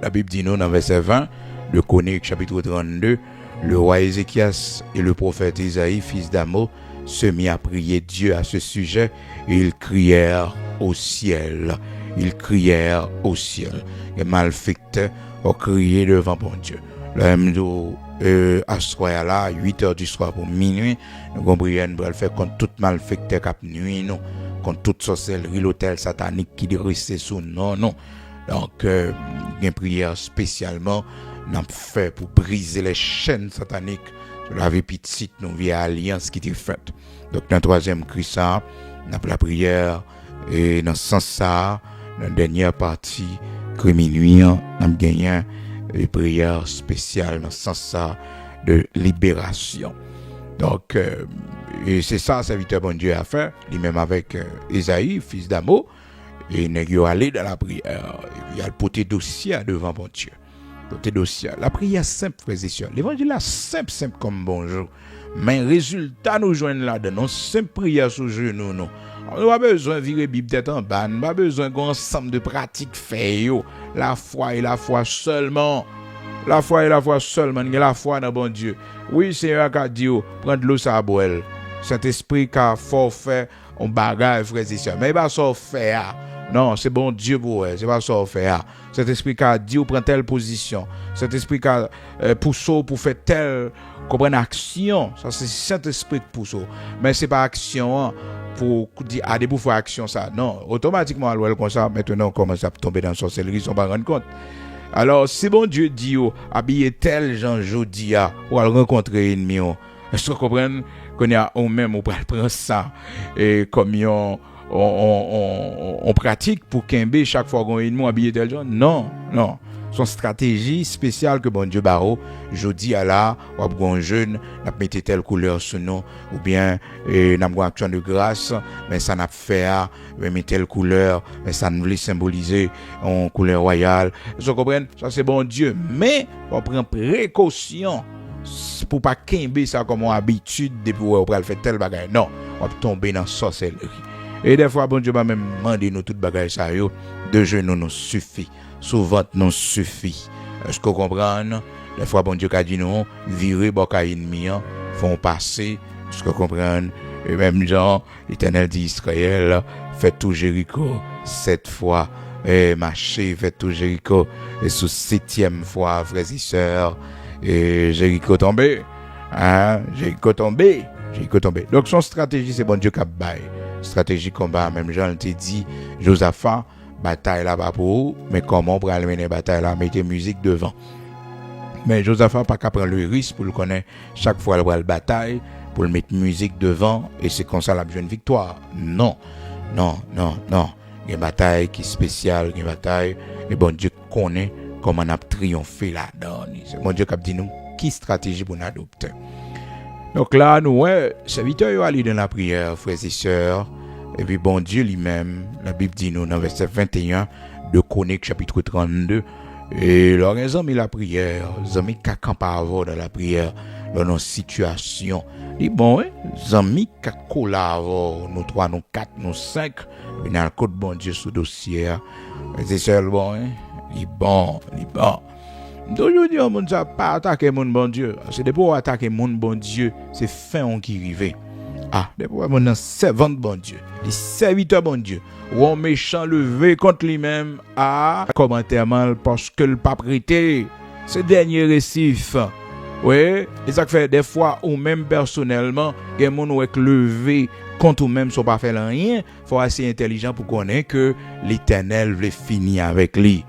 A: La Bible dit nous, dans verset 20, de Chroniques chapitre 32, le roi Ézéchias et le prophète Isaïe, fils d'Amo, se mit à prier Dieu à ce sujet et ils crièrent au ciel. Ils crièrent au ciel. Les malfaiteurs ont crié devant bon Dieu. Le à ce soir là, 8h du soir pour minuit, nous comprenons pour le faire contre tout malfaiteur cap nuit, non, contre toute sorcellerie, l'hôtel satanique qui dressé sous non. Donc, une prière spécialement n'a fait pour briser les chaînes sataniques sur la vie petite, nous via alliance qui était faite. Donc, dans le troisième cri ça, n'a la prière et dans ce sens ça, dans la dernière partie, cri minuit, n'a gagné une prière spéciale dans ce sens ça de libération. Donc, et c'est ça, serviteur bon Dieu a fait, lui-même avec Esaïe, fils d'Amo, et il est allé dans la prière, il a le porté dossier devant bon Dieu. Porté dossier. La prière simple, frères et sœurs. L'évangile est simple comme bonjour. Mais résultat, nous joignons là-dedans. Non, simple prière sous genou, non. On n'a pas besoin de virer Bible tête en bas. On n'a pas besoin d'un ensemble de pratiques faites. La foi et la foi seulement. La foi et la foi seulement. Il y a la foi dans bon Dieu. Oui, Seigneur a dit, prendre l'eau ça boire. Saint-Esprit qui a forfait on bagaille, frères et sœurs. Mais il va s'en faire. Non, c'est bon Dieu pour elle. C'est pas ça faire. Cet esprit qui a dit ou prend telle position. Cet esprit qui a poussé pour faire telle action. Ça c'est Saint-Esprit qui pousse. Mais c'est pas action pour dire à des pour action ça. Non, automatiquement elle comme ça maintenant on commence à tomber dans sorcellerie, ils sont pas rendre compte. Alors si bon Dieu dit habiller tel Jean jodi ou al rencontrer ennemi. Est-ce que vous comprenez qu'on a on même on prend ça et comme on pratique pour qu'un chaque fois qu'on ennemi habillé tel genre? Non. Son stratégie spéciale que bon Dieu baro jodi à la ou un jeune n'a mettre telle couleur sur nous ou bien n'a une action de grâce mais ça n'a fait mettre telle couleur mais ça ne veut symboliser en couleur royale. Vous comprenez? Ça c'est bon Dieu mais on prend précaution pour pas qu'imber ça comme habitude de pouvoir faire tel bagage. Non, on tomber dans sorcellerie. Et des fois bon Dieu va même demander nous toute bagaille ça yo, de genoux nous suffit, souvent nous suffit. Est-ce que vous comprenez? Des fois bon Dieu a dit nous virer boka ennemi font passer, est-ce que vous comprenez? Et même genre l'Éternel dit Israël fait tout Jéricho 7 fois. Et marché fait tout Jéricho et sous 7e fois frères et sœurs et Jéricho tombé, Jéricho tombé. Donc son stratégie c'est bon Dieu qui bail stratégie combat. Même Jean te dit Josaphat bataille là-bas pour mais comment pour aller mener bataille là, mettez musique devant. Mais Josaphat pas qu'à prendre le risque pour le connaître chaque fois le bataille pour le mettre musique devant et c'est comme ça la jeune victoire. Non. Une bataille qui est spéciale, une bataille, et bon Dieu connaît comment on a triomphé là-dedans. C'est bon Dieu qui a dit nous, qui stratégie pour nous adopter. Donc là, nous, serviteurs sont allés dans la prière, frères et sœurs, et puis bon Dieu lui-même, la Bible dit nous dans verset 21 de Chroniques chapitre 32, et leur ils ont mis la prière, ils ont mis quelqu'un par avant dans la prière, dans nos situations. Et bon, ils ont mis quelqu'un là avant, nous 3, nous 4, nous 5, il y a le code bon Dieu sous dossier. C'est seul bon, il est bon. D'aujourd'hui, on ne peut pas attaquer mon bon Dieu. C'est de pour attaquer mon bon Dieu, c'est fin qui arrive. De pour mon servant bon Dieu, les serviteurs bon Dieu, ou un méchant levé contre lui-même, commentaire mal parce que le pas prêté, ce dernier récif. Oui, et ça fait des fois ou même personnellement, il y a des gens qui levé contre ou même sont pas fait rien, faut assez intelligent pour connaître que l'Éternel veut finir avec lui.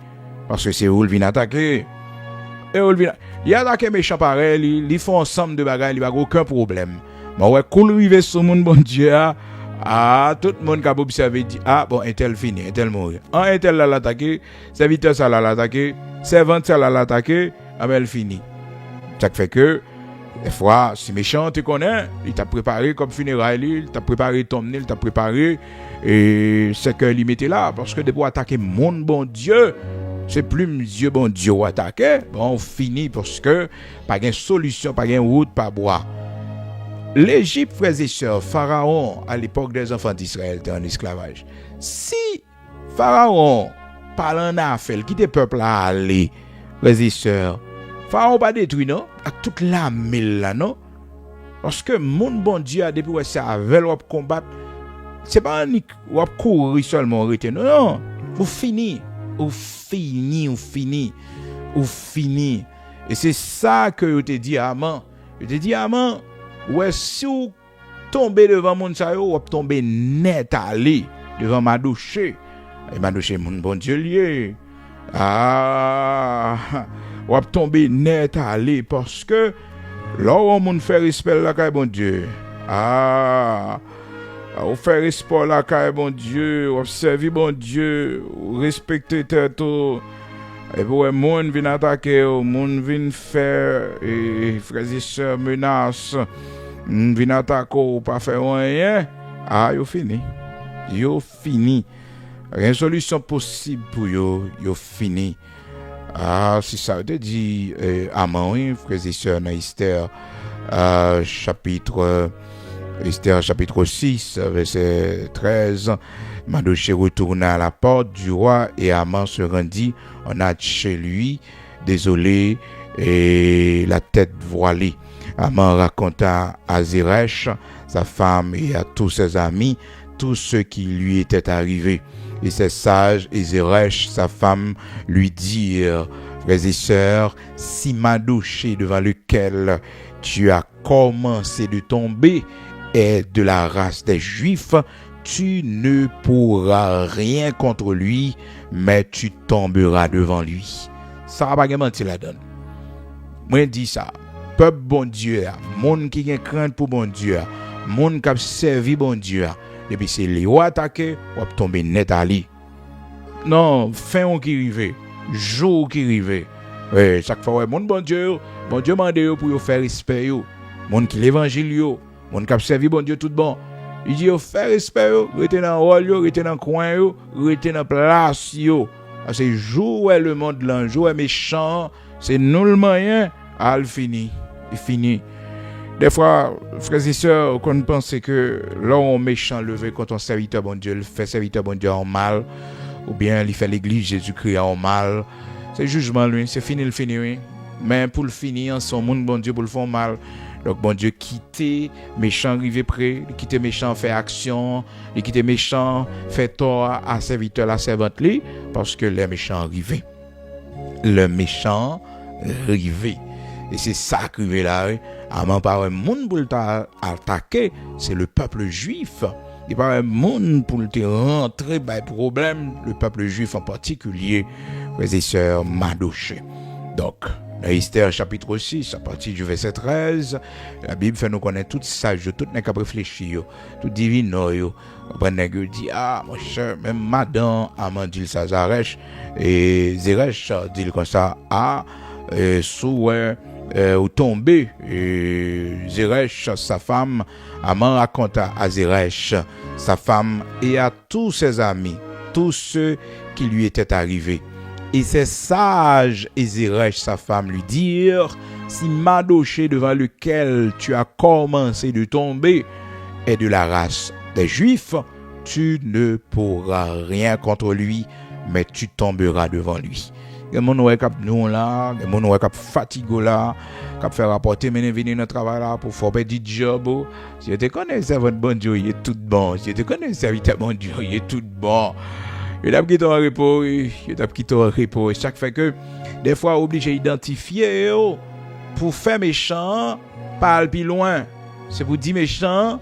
A: Parce que c'est où il vient attaquer. Et où il vient. Il attaque méchant pareil, il font ensemble de bagages, il n'y a aucun problème. Mais ouais, quand il arrive sur mon bon Dieu, tout le monde qui a observé dit bon, un tel fini, un tel mourir. Un tel l'a attaqué, serviteur ça l'a attaqué, servante ça l'a attaqué, elle finit. Ça fait que des fois, si méchant tu connais, il t'a préparé comme funérailles, il t'a préparé ton nez, il t'a préparé et c'est que il mettait là parce que de pour attaquer mon bon Dieu, c'est plus Dieu bon Dieu attaquer, bon on finit parce que pas de solution, pas de route, pas bois. L'Égypte, frères et sœurs, Pharaon à l'époque des enfants d'Israël était en esclavage. Si Pharaon parle en affaire, qui était peuple à aller, frères et sœurs, Pharaon pas détruit non, à toute la mille là non, parce que mon bon Dieu a depuis ça avec le combattre, c'est pas un ou courir seulement arrêter non, vous finissez. Et c'est ça que je te dis Aman. Ouais, si vous tombez devant mon sayo, vous tombez net aller devant Madouché. Et Madouché mon bon Dieu lié. Vous tombez net aller parce que là où on fait respect là bon Dieu. Vous fait respect là bon Dieu, vous servez bon Dieu, vous respectez tout. Et puis, le monde vient attaquer, le monde vient faire, et frères et sœurs menacent, vient attaquer, pas faire rien. Yo fini. Rien de solution possible pour yo fini. C'est ça, je te dis, Aman, frères et sœurs, dans Esther, chapitre 6, verset 13. Mardochée retourna à la porte du roi et Aman se rendit en hâte chez lui, désolé et la tête voilée. Aman raconta à Zeresh, sa femme et à tous ses amis, tout ce qui lui était arrivé. Et ses sages et Zeresh, sa femme, lui dirent, frères et sœurs, si Mardochée devant lequel tu as commencé de tomber est de la race des Juifs, tu ne pourras rien contre lui, mais tu tomberas devant lui. Ça va pas mentir la donne. Moi dis ça. Peuple bon Dieu, monde qui a crainte pour bon Dieu, monde qui a servi bon Dieu, et puis c'est les attaquer, ou tomber net à lui. Non, fin qui arrive, jour qui arrive. Ouais, chaque fois monde bon Dieu mande pour faire respect yo. Monde qui l'évangile yo, monde qui a servi bon Dieu tout bon. Il dit yo faire respect yo, rester dans rôle yo, rester dans coin yo, rester dans place yo. C'est jour le monde l'ange, jour méchant, c'est nul moyen, il finit. Des fois, frères et sœurs, qu'on pense que l'homme méchant levé contre un serviteur bon Dieu, le fait serviteur bon Dieu en mal, ou bien il fait l'église Jésus-Christ en mal, c'est jugement lui, c'est fini le fini, oui. Mais pour le finir, son monde bon Dieu pour le faire mal. Donc bon Dieu quitter méchant arrivé près, quitter méchant fait action, quitter méchant fait tort à serviteur la servante lui, parce que les méchants arrivés. Le méchant arrivé. Et c'est ça qui arrive là. Avant par un monde pour attaquer, c'est le peuple juif. Il n'y a pas un monde pour te rentrer par problème, le peuple juif en particulier, frères et sœurs Madoché. Donc, dans Esther chapitre 6, à partir du verset 13, la Bible fait nous connaître tout sage, tout n'est qu'à réfléchir, tout divin. Après, on dit, ah, mon cher, même Madame Amandil Sazarech et Zerech dit comme ça, ah, ou tombé, Zerech, sa femme, Aman raconta à Zerech, sa femme, et à tous ses amis, tous ceux qui lui étaient arrivés. Et ces sages et Zerech, sa femme, lui dirent, si Madoché devant lequel tu as commencé de tomber est de la race des Juifs, tu ne pourras rien contre lui, mais tu tomberas devant lui. Les gens qui sont nous là, les gens qui sont fatigués là, qui fait rapporter, mais venir dans le travail là pour faire du job. Si tu connais servant bon Dieu, il est tout bon. Si tu connais serviteur bon Dieu, il est tout bon. Il a quitté en repos, il a quitté en repos. Chaque fait que, des fois, obligé d'identifier pour faire méchant, parle plus loin. C'est pour dire méchant,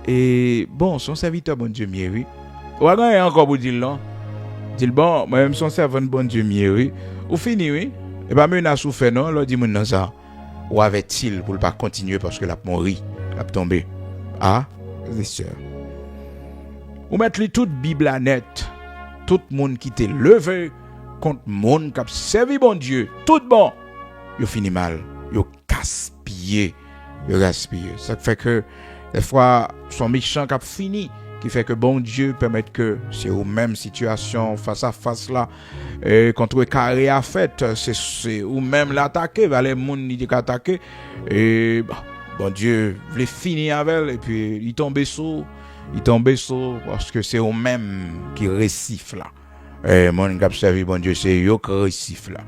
A: et bon, son serviteur bon Dieu mieux, oui. Ou alors, encore pour dire là. Dit bon, moi-même son servant bon Dieu mieux, oui. Ou fini, oui. Et pas menace ou fait non, là, dit mon ça. Ou avait-il pour ne pas continuer parce que la mort, la tombé. Ah, c'est sûr. Ou mettre les toute Bible à net. Tout le monde qui t'est levé contre le monde qui a servi bon Dieu, tout bon, il finit mal, il gaspillé, Ça fait que des fois, son méchant qui a fini, qui fait que bon Dieu permet que c'est aux mêmes situations face à face là, contre carré à fait, c'est ou même l'attaquer, les gens qui attaquer, et bon Dieu voulait finir avec elle, et puis il tombait sous. Il tombe sur parce que c'est eux mêmes qui récifent là. Et mon qui servi bon Dieu c'est eux qui récifent là.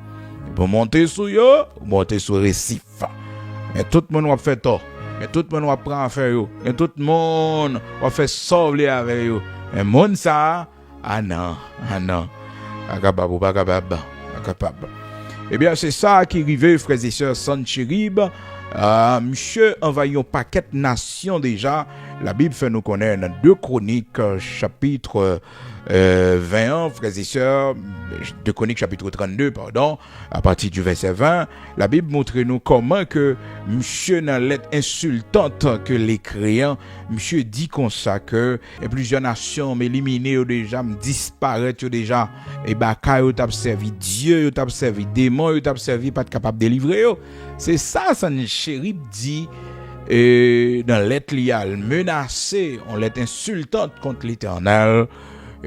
A: Pour monter sur eux, monter sur récif. Et tout le monde va faire tort. Et tout le monde va prendre affaire eux. Et tout le monde va faire sauver avec eux. Et monde ça non. Pas capable. Eh bien c'est ça qui arrive frères et sœurs Sanchirib. Monsieur envahit un paquet de nations déjà. La Bible fait nous connaître dans 2 Chroniques chapitre 21, frères et sœurs, 2 Chroniques chapitre 32, pardon, à partir du verset 20, la Bible montre nous comment que monsieur dans lettre insultante que les créants, monsieur dit comme ça que plusieurs nations m'éliminer déjà, me disparaître déjà, et baka yo t'a servi Dieu, yo t'a servi démon, yo t'a servi pas capable de délivrer yo. C'est ça Sanchirib dit. Et dans l'être lial menacé, on l'est insultante contre l'Éternel.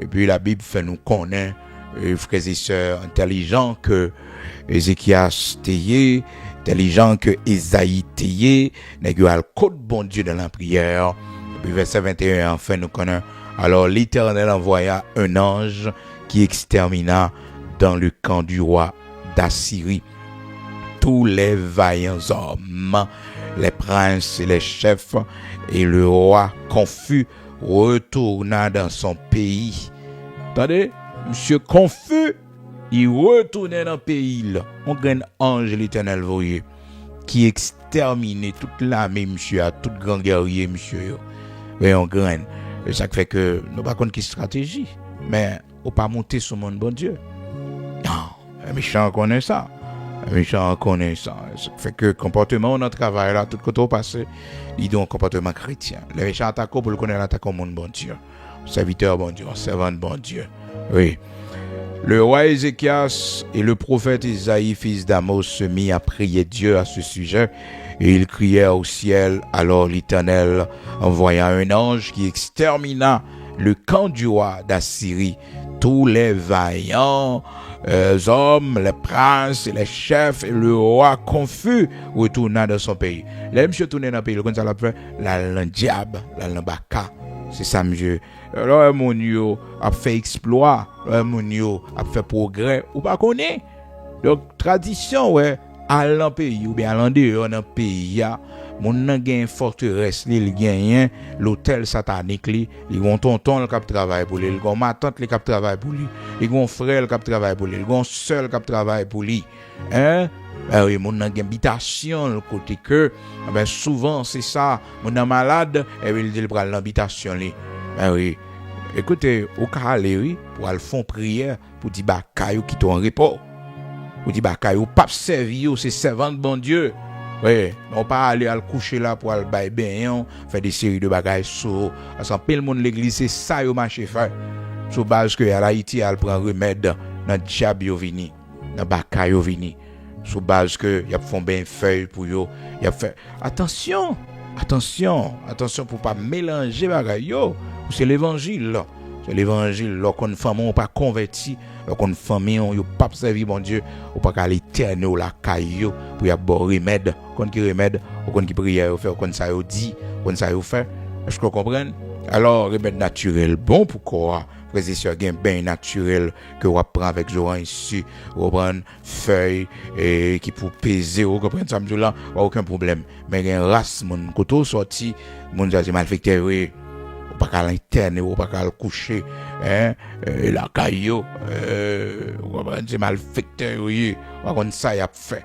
A: Et puis la Bible fait nous connaître, frères et sœurs, intelligents que Ézéchias tayé, intelligents que Esaïe tayé, n'est-ce le code bon Dieu dans la prière. Et puis verset 21, enfin nous connaissons. Alors l'Éternel envoya un ange qui extermina dans le camp du roi d'Assyrie tous les vaillants hommes, les princes et les chefs, et le roi confus retourna dans son pays. Attendez, monsieur confus, il retournait dans le pays là. On gagne ange l'Éternel voyez qui exterminait toute l'armée monsieur, à tout grand guerrier monsieur. Et on gagne. Et ça fait que nous pas connaître qui stratégie, mais on pas monter sur mon bon Dieu. Non, les méchants connaissent ça. Les méchants connaissent ça. Ça fait que comportement dans le travail là, tout côté passé, il a un comportement chrétien. Les méchants attaquent pour le connaître l'attaque au monde bon Dieu. Serviteur bon Dieu, servant bon Dieu. Oui. Le roi Ézéchias et le prophète Isaïe, fils d'Amos, se mit à prier Dieu à ce sujet, et ils crièrent au ciel. Alors l'Éternel envoya un ange qui extermina le camp du roi d'Assyrie. Tous les vaillants hommes, les princes, les chefs et le roi confus retourna dans son pays. Là, monsieur tourné dans le pays, le ça l'a fait, la diable, la baka. C'est ça, monsieur. Alors, mon yo a fait exploit, mon yo a fait progrès, ou pas connaît. Donc, tradition, ouais, à l'an pays, ou bien à l'an dehors, dans le pays, mon nan gen forteresse, li gen l'hôtel satanique, li gon tonton le cap travail pour lui, gon ma tante le cap travail pour lui, gon frère le cap travail pour lui, gon sœur le cap travail pour lui. Hein? Ben oui, mon nan gen habitation le côté que, ben souvent c'est ça, mon nan malade, et il dit le pral l'habitation li. Ben oui. Écoutez, au cas oui, pour aller faire prière pour dire bah caillou qui ton repos. Pour dire bah caillou pas servir c'est servant de bon Dieu. Oui, on pas aller à coucher là pour aller bailler bien, faire des séries de bagages sur parce que le monde l'église c'est ça yo marché faire. Sur base que à Haïti elle prend remède dans diable yo vini, dans baka yo vini. Sur base que y a font ben feuille pour yo, y a fait attention pour pas mélanger bagages yo. C'est l'évangile là. C'est l'évangile là qu'on femme pas converti, qu'on famille yo pas servi bon Dieu, ou pas qu'à l'éternel la caillou pour y a bon remède, qu'on qui remède, ou qu'on qui prière faire qu'on ça yo dit, qu'on ça yo fait. Est-ce que vous comprenez? Alors remède naturel bon pourquoi? Frères et sœurs, gain bien naturel que on prend avec Joran ici, on prend feuille et qui pour peser, on comprend ça là, aucun problème. Mais gain race mon koto sorti, mon dit malfecté oui. Pas qu'à l'interne ou pas qu'à le coucher la caillou c'est malfecteur oui comme ça y a fait.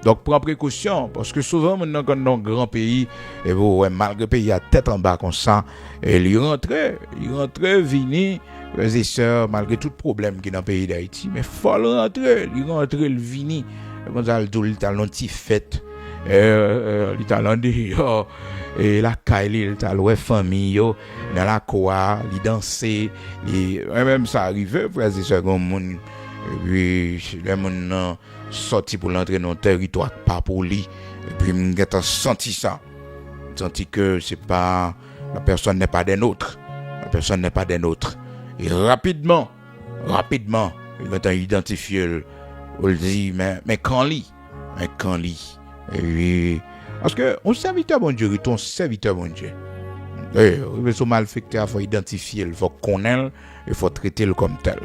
A: Donc prends précaution parce que souvent maintenant quand dans un grand pays et ouais, malgré pays à tête en bas comme ça et il rentre vini les sœurs malgré tout problème qui dans le pays d'Haïti mais faut rentrer le vini comme ça le talon petit fête le talon et la caille ta loué famille yo dans la coa li danser et même ça arrivait frères et sœurs comme monde et puis les monde sorti pour l'entrer dans territoire pas pour lui et puis m'geta senti que c'est pas la personne n'est pas des nôtres et rapidement il va identifier on dit mais quand lit et puis parce que on serviteur bon Dieu, ton serviteur bon Dieu. Il faut malfecté, il faut identifier, il faut connaître, il faut traiter le comme tel.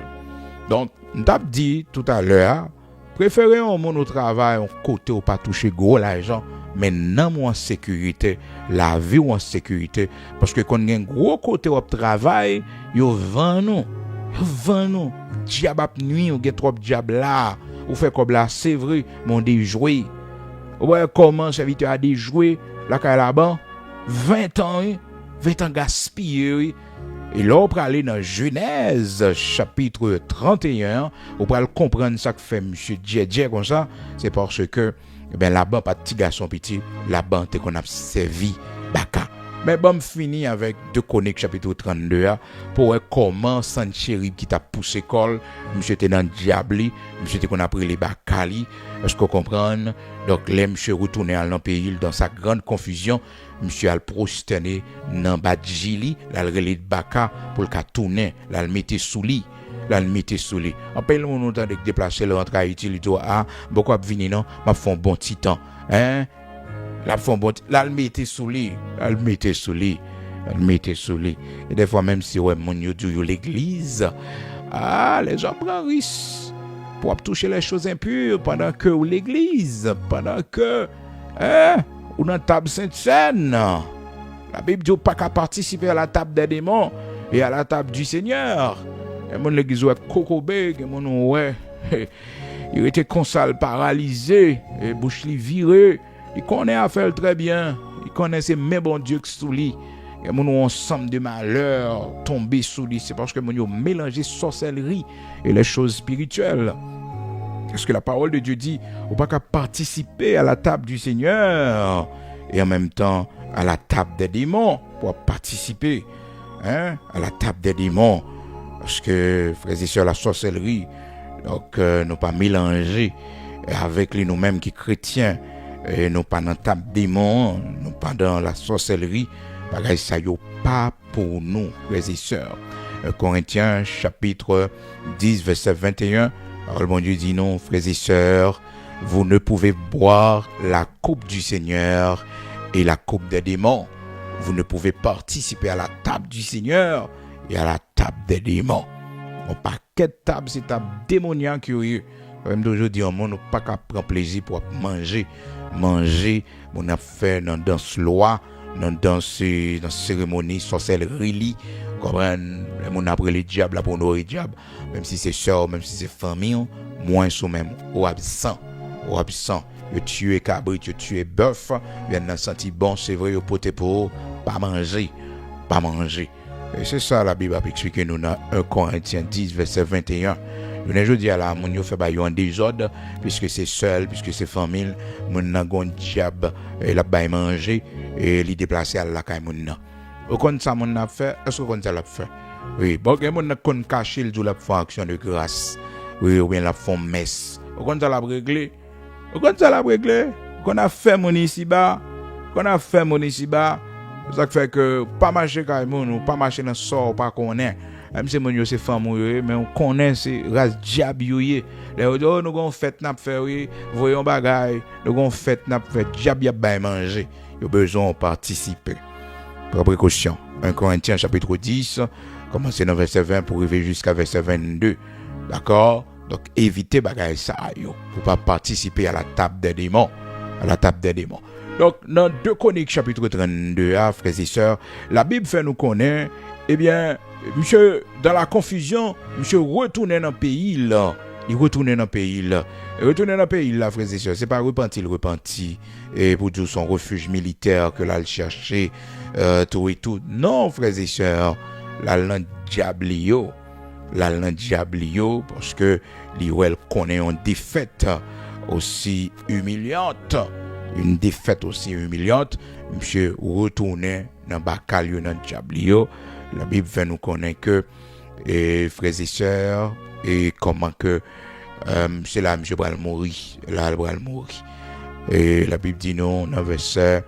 A: Donc, on t'a dit tout à l'heure, préférez un monde au travail, un côté où pas toucher gros l'argent, mais non en sécurité, la vie ou en sécurité, parce que quand on a un gros côté au travail, yo vend nous, diable nuit, on get trop diable là, ou fait comme là, c'est vrai, mon déjoué. Ouais, comment serviteur a déjoué là-bas 20 ans gaspillé. Et là, on peut aller dans Genèse, chapitre 31, on peut comprendre ça que fait M. Djedje comme ça. C'est parce que, là-bas, pas de petit garçon petit, là-bas, qu'on a servi Baka. Mais bon, fini avec 2 Chroniques, chapitre 32, pour voir comment Sanchérib qui t'a poussé col, monsieur était dans le diable, monsieur était qu'on a pris les Bakali. Est-ce que vous comprenez? Donc, là, monsieur retourné à l'empire dans sa grande confusion, monsieur a prosterné dans Badjili, là, le relais de Baka, pour le cas tourner, là, le mettre sous lit. En paix, on entend de déplacer le rentre à Haïti, il dit, beaucoup de venir, non, m'a fait un bon petit temps. Hein? Là, le mettre sous lit. Et des fois, même si, ouais, mon yo l'église, les gens prennent risque pour toucher les choses impures pendant que l'église, ou dans la table Sainte-Seine. La Bible dit pas qu'à participer à la table des démons et à la table du Seigneur. Et mon l'église ouais cocobé, et mon ouais, il était consale paralysé et bouche li viré. Il connaît à faire très bien. Il connaissait mes bon Dieu que sous lui. Et mon ensemble de malheurs tombé sous lui. C'est parce que mon mélangé sorcellerie et les choses spirituelles. Qu'est-ce que la parole de Dieu dit? On pas qu'à participer à la table du Seigneur et en même temps à la table des démons pour participer à la table des démons. Parce que, frères et sœurs, la sorcellerie, donc, nous pas mélanger avec nous-mêmes qui chrétiens. Et nous pas dans la table démon, nous pas dans la sorcellerie, bagay ça yo pas pour nous, frères et sœurs. Corinthiens chapitre 10 verset 21, parole bon Dieu dit non, frères et sœurs, vous ne pouvez boire la coupe du Seigneur et la coupe des démons. Vous ne pouvez participer à la table du Seigneur et à la table des démons. On pas quelle table, c'est table démoniaque curieux. Même d'aujourd'hui, on n'a pas qu'à prendre plaisir pour manger. Manger, on a fait dans ce loi, dans cérémonie, sorcellerie, comprendre, on a pris les diables pour nous les diables, même si c'est soeur, même si c'est famille, moins ou même au absent. Tu tues cabrit, tu tues bœuf, bien dans senti bon, c'est vrai, au poté pour pas manger. Et c'est ça la Bible a expliqué nous dans 1 Corinthiens 10 verset 21. Je dis à la moun yo fait ba yo en désordre puisque c'est seul, puisque c'est famille, moun nan gon diable et la bay manger et li déplacer à la kay moun nan. Au kon ça moun n'a fait, est-ce que kon ça l'a fait? Oui, bon gen moun nan kon cacher le la font action de grâce. Oui, ou bien la font messe. Au kon ça l'a réglé. Qu'on a fait mon ici-bas. Ça fait que pas marcher kay moun ou pas marcher dans sort pas connaît. Même si mon yo c'est femme mais on connaît c'est race diable yo yé. Les nous gon fête n'a faire oui, voyons bagay, nous gon fête n'a fait diable y a bay manger. Yo besoin de participer. Par précaution. 1 Corinthiens chapitre 10, commencer dans verset 20 pour arriver jusqu'à verset 22. D'accord? Donc évitez bagay ça yo pour pas participer à la table des démons, Donc dans 2 Chroniques chapitre 32, frères et sœurs, la Bible fait nous connaître monsieur, dans la confusion, monsieur retourner dans le pays là. Retourner dans le pays là, frères et sœurs. C'est pas repenti. Et pour dire son refuge militaire que là, le chercher, tout et tout. Non, frères et sœurs. Là, le diablio. Parce que l'Iwel connaît une défaite aussi humiliante. Monsieur retourner dans le bacalio, dans le diablio. La Bible fait nous connaître que, frères et sœurs, et comment que, c'est là, monsieur Bral mourir. Et la Bible dit non, dans verset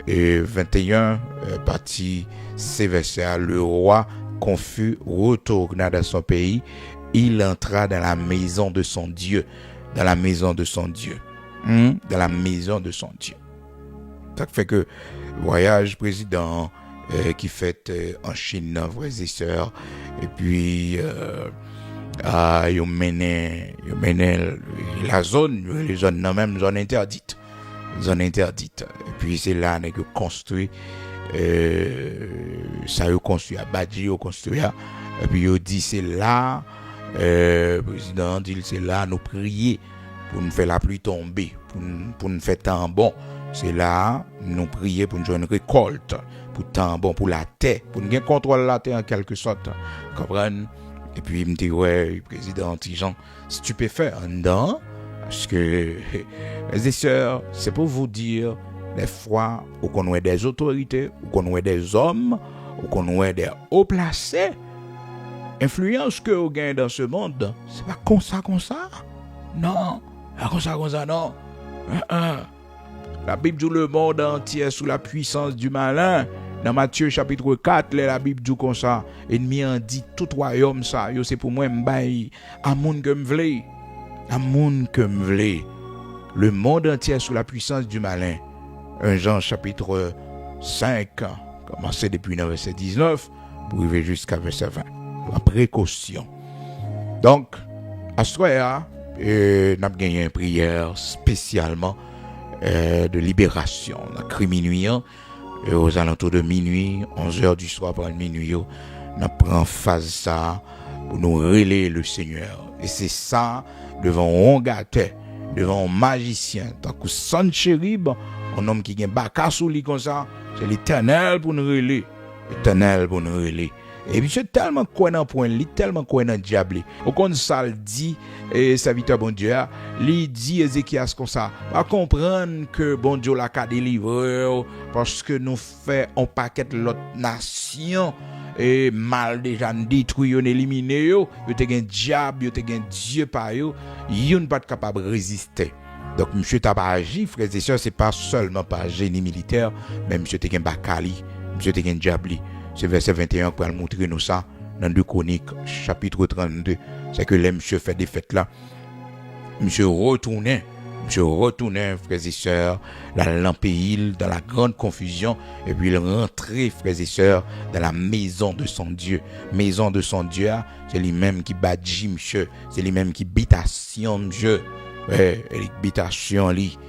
A: 21, partie C, verset, le roi confus retourna dans son pays, il entra dans la maison de son Dieu. Ça fait que, voyage président, qui fait en Chine, frères et sœurs, et puis ils mené la zone, les zones non même zone interdite, et puis c'est là que construit ça yo construit à Badji yo construit et puis yo dit c'est là président dit c'est là nous prier pour nous faire la pluie tomber, pour nous faire temps bon. C'est là nous prier pour nous jouer une récolte, pour temps bon, pour la terre, pour nous contrôler la terre en quelque sorte. Comprendre? Et puis il me dit ouais, président Tijan, si tu peux faire un dedans, parce que les sœurs, c'est pour vous dire des fois où qu'on a des autorités, où qu'on a des hommes, où qu'on a des hauts placés, influence que vous gagnez dans ce monde, c'est pas comme ça. Non, pas comme ça, non. La Bible dit le monde entier est sous la puissance du malin. Dans Matthieu chapitre 4, la Bible dit comme ça. Ennemi en dit tout royaume ça. Yo c'est pour moi m'baï à moun que m'vle. Le monde entier est sous la puissance du malin. 1 Jean chapitre 5, commencé depuis le verset 19 pour arriver jusqu'à verset 20. La précaution. Donc, à ce soir, nous avons gagné une prière spécialement de libération. On a crié minuit, aux alentours de minuit, 11h du soir par minuit, on prend phase ça pour nous relayer le Seigneur. Et c'est ça, devant un gâteau, devant un magicien, tant que Sanchérib, un homme qui a un bacassou comme ça, c'est l'Éternel pour nous relayer. Et puis c'est tellement quoi dans point, tellement quoi dans diable. Au compte ça le dit et serviteur bon Dieu, il dit Ézéchias comme ça, va comprendre que bon Dieu l'a qu'à délivrer parce que nous fait un paquet l'autre nation et mal déjà détruit, on éliminé yo te gen diable, yo te gen Dieu par yo, yon pas capable résister. Donc monsieur t'a pas agi, frères et sœurs, c'est pas seulement par génie militaire, mais monsieur te gen bakali. monsieur te gen diable. C'est verset 21 pour nous montrer nous ça dans 2 Chroniques chapitre 32. C'est que les monsieur fait des fêtes là. Monsieur retournait, frères et sœurs, dans l'empire, dans la grande confusion, et puis il rentrait, frères et sœurs, dans la maison de son Dieu. Maison de son Dieu, c'est lui-même qui bâtit, monsieur, c'est lui-même qui bitation, monsieur, bitation, lui,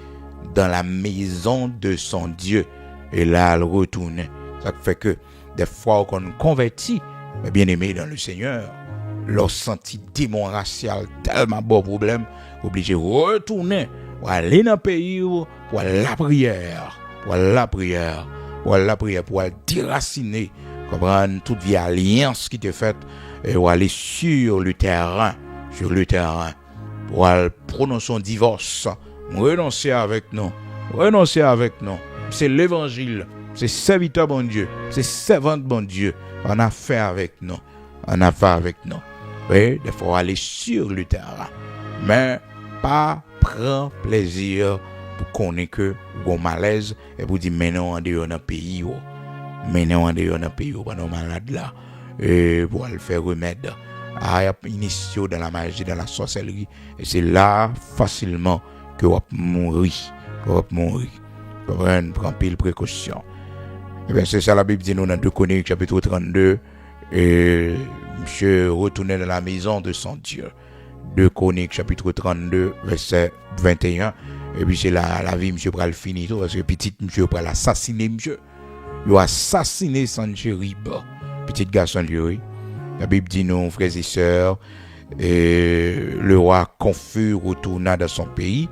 A: dans la maison de son Dieu. Et là, il retournait. Ça fait que, des fois qu'on convertit, mais bien aimé dans le Seigneur, leur senti démon racial tellement bon problème, obligé de retourner pour aller dans le pays pour la prière, pour déraciner, comprendre toute vieille alliance qui t'est faite et pour aller sur le terrain, pour prononcer un divorce, renoncer avec nous. C'est l'évangile, c'est serviteur bon Dieu, c'est servante bon Dieu. On a fait avec nous. Oui, il faut aller sur le terrain. Mais pas prendre plaisir pour connaître que vous malaise et pour dire maintenant on est dans un pays pendant malade là et pour le faire remède à initier dans la magie, dans la sorcellerie, et c'est là facilement que vous mourir. Prendre pile précaution. Et bien c'est ça la Bible dit nous dans 2 Chroniques chapitre 32. Et monsieur retournait dans la maison de son Dieu. 2 Chroniques chapitre 32 verset 21. Et puis c'est la vie monsieur pral fini tout parce que petit monsieur pral assassiner monsieur. Il a assassiné Sanchérib, petit garçon lui. La Bible dit nous frères et sœurs, et le roi confus retourna dans son pays.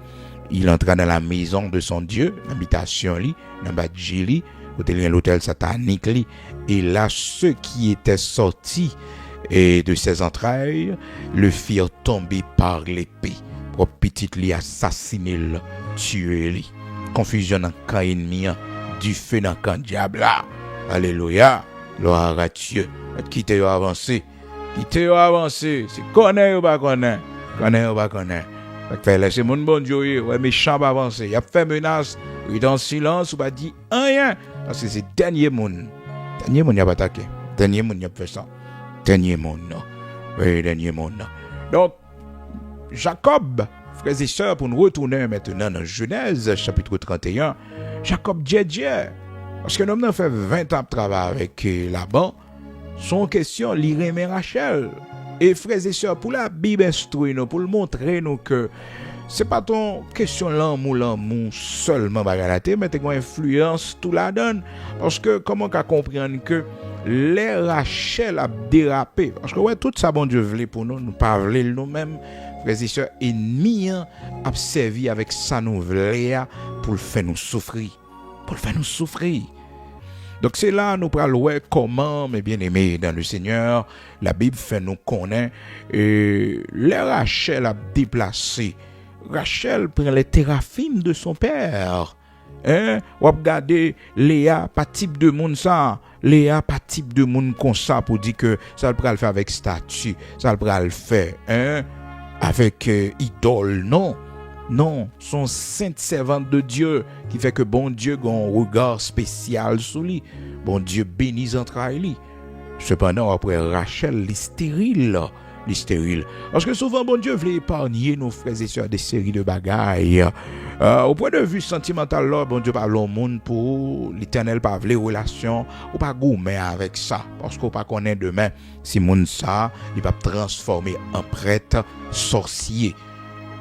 A: Il entra dans la maison de son Dieu, l'habitation li, dans Badjili, l'hôtel satanique li. Et là, ceux qui étaient sortis de ses entrailles le firent tomber par l'épée. Pour petit li assassiner, tuer li. Confusion dans le camp ennemi, du feu dans le camp diable. Alléluia. Gloire à Dieu. Quittez yo avancer. C'est connaît ou pas connaît. Fait laisser mon bon Dieu, ouais méchant pas avancer. Il a fait menace, il est en silence ou pas dit rien parce que c'est dernier monde il a pas attaqué. Dernier monde il a fait ça. Dernier monde. Donc Jacob, frères et sœurs, pour nous retourner maintenant dans Genèse chapitre 31, Jacob Dieu parce que l'homme a fait 20 ans de travail avec Laban, son question lire Rachel. Et frères et sœurs, pour la Bible instruire nous, pour le montrer nous que c'est pas ton question l'amour seulement bagalaté, mais t'as une influence tout la donne. Parce que comment qu'à comprendre que les Rachel a dérapé, parce que ouais tout ça bon Dieu voulait pour nous pas voulait nous-mêmes, frères et sœurs, ennemis a servi avec ça nous voulait pour le faire nous souffrir, Donc c'est là nous parlons comment, mes bien-aimés dans le Seigneur, la Bible fait nous connaître et les Rachel a déplacé. Rachel prend les téraphimes de son père. Ou regarder Léa pas type de monde ça. Léa pas type de monde comme ça pour dire que ça le pral faire avec statue, ça le pral faire avec idole. Non, son sainte servante de Dieu qui fait que bon Dieu a un regard spécial sur lui. Bon Dieu bénit entrailles lui. Cependant, après Rachel, l'stérile. Parce que souvent, bon Dieu veut épargner nos frères et sœurs des séries de bagailles. Au point de vue sentimental, là, bon Dieu parle au monde pour l'éternel par les relations, ou pas gourmet avec ça. Parce qu'on pas connaît demain si monde ça, il va transformer en prêtre sorcier.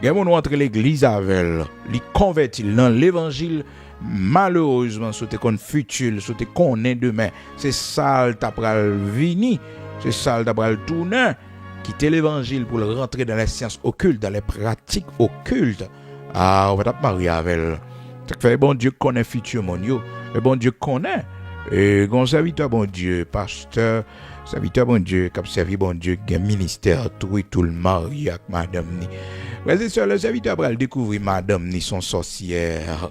A: Il y a mon entre l'église avec elle, il convertit dans l'évangile. Malheureusement, c'était qu'on futur, c'était qu'on est demain. C'est ça le tapral vini, c'est ça le tapral tourner. Quitter l'évangile pour le rentrer dans les sciences occultes, dans les pratiques occultes. On va taper marier avec elle. C'est que bon Dieu connaît futur mon yo, et bon Dieu connaît. Et bon serviteur bon Dieu, pasteur, serviteur bon Dieu, qui a servi bon Dieu, qui a ministère, tout le mari avec madame ni. Frères et sœurs, le serviteur va découvrir madame ni son sorcière.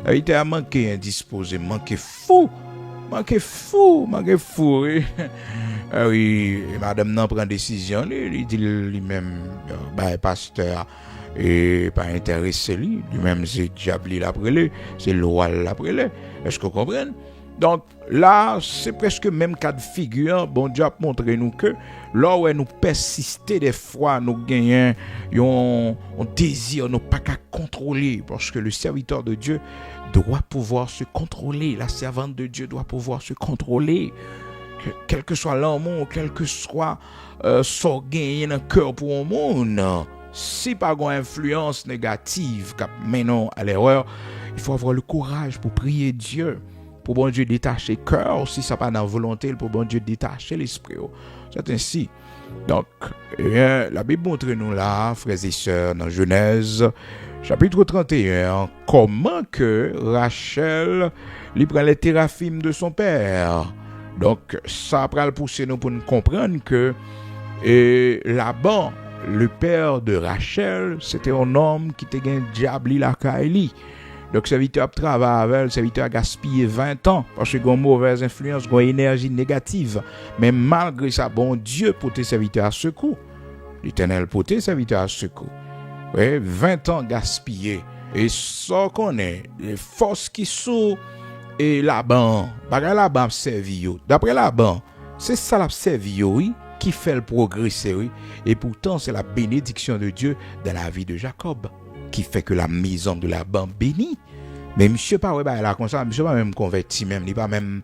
A: Il était manqué indisposé, manqué fou. Oui. Oui, madame n'en prend décision, il dit lui-même, pasteur, et pas intéressé lui-même c'est diable l'après c'est loi l'après. Est-ce que vous comprenez? Donc là, c'est presque même cas de figure. Bon Dieu a montré nous que là où nous persister des fois, nous gagnons un désir, nous pas qu'à contrôler, parce que le serviteur de Dieu doit pouvoir se contrôler. La servante de Dieu doit pouvoir se contrôler. Quel que soit l'amour, quel que soit son gain dans le cœur pour un monde, si pas une influence négative qui mène à l'erreur, il faut avoir le courage pour prier Dieu, pour bon Dieu détacher le cœur, si ça n'a pas dans la volonté, pour bon Dieu détacher l'esprit. C'est ainsi. Donc, la Bible montre nous là, frères et sœurs, dans Genèse, chapitre 31, comment que Rachel lui prend les téraphimes de son père. Donc, ça va pousser nous pour nous comprendre que Laban, le père de Rachel, c'était un homme qui était un diable la Kaili. Donc, serviteur a travaillé avec elle, serviteur a gaspillé 20 ans parce qu'il y a une mauvaise influence, une énergie négative. Mais malgré ça, bon Dieu portait serviteur à secours. L'Éternel portait serviteur à secours. Oui, 20 ans gaspillés. Et ça qu'on est, les forces qui sont et Laban, Laban servi yo. D'après Laban, c'est ça l'a servi yo, oui, qui fait le progresser, oui. Et pourtant, c'est la bénédiction de Dieu dans la vie de Jacob qui fait que la maison de Laban bénit. Mais monsieur pas ouais là comme ça, monsieur pas même converti même, il pas même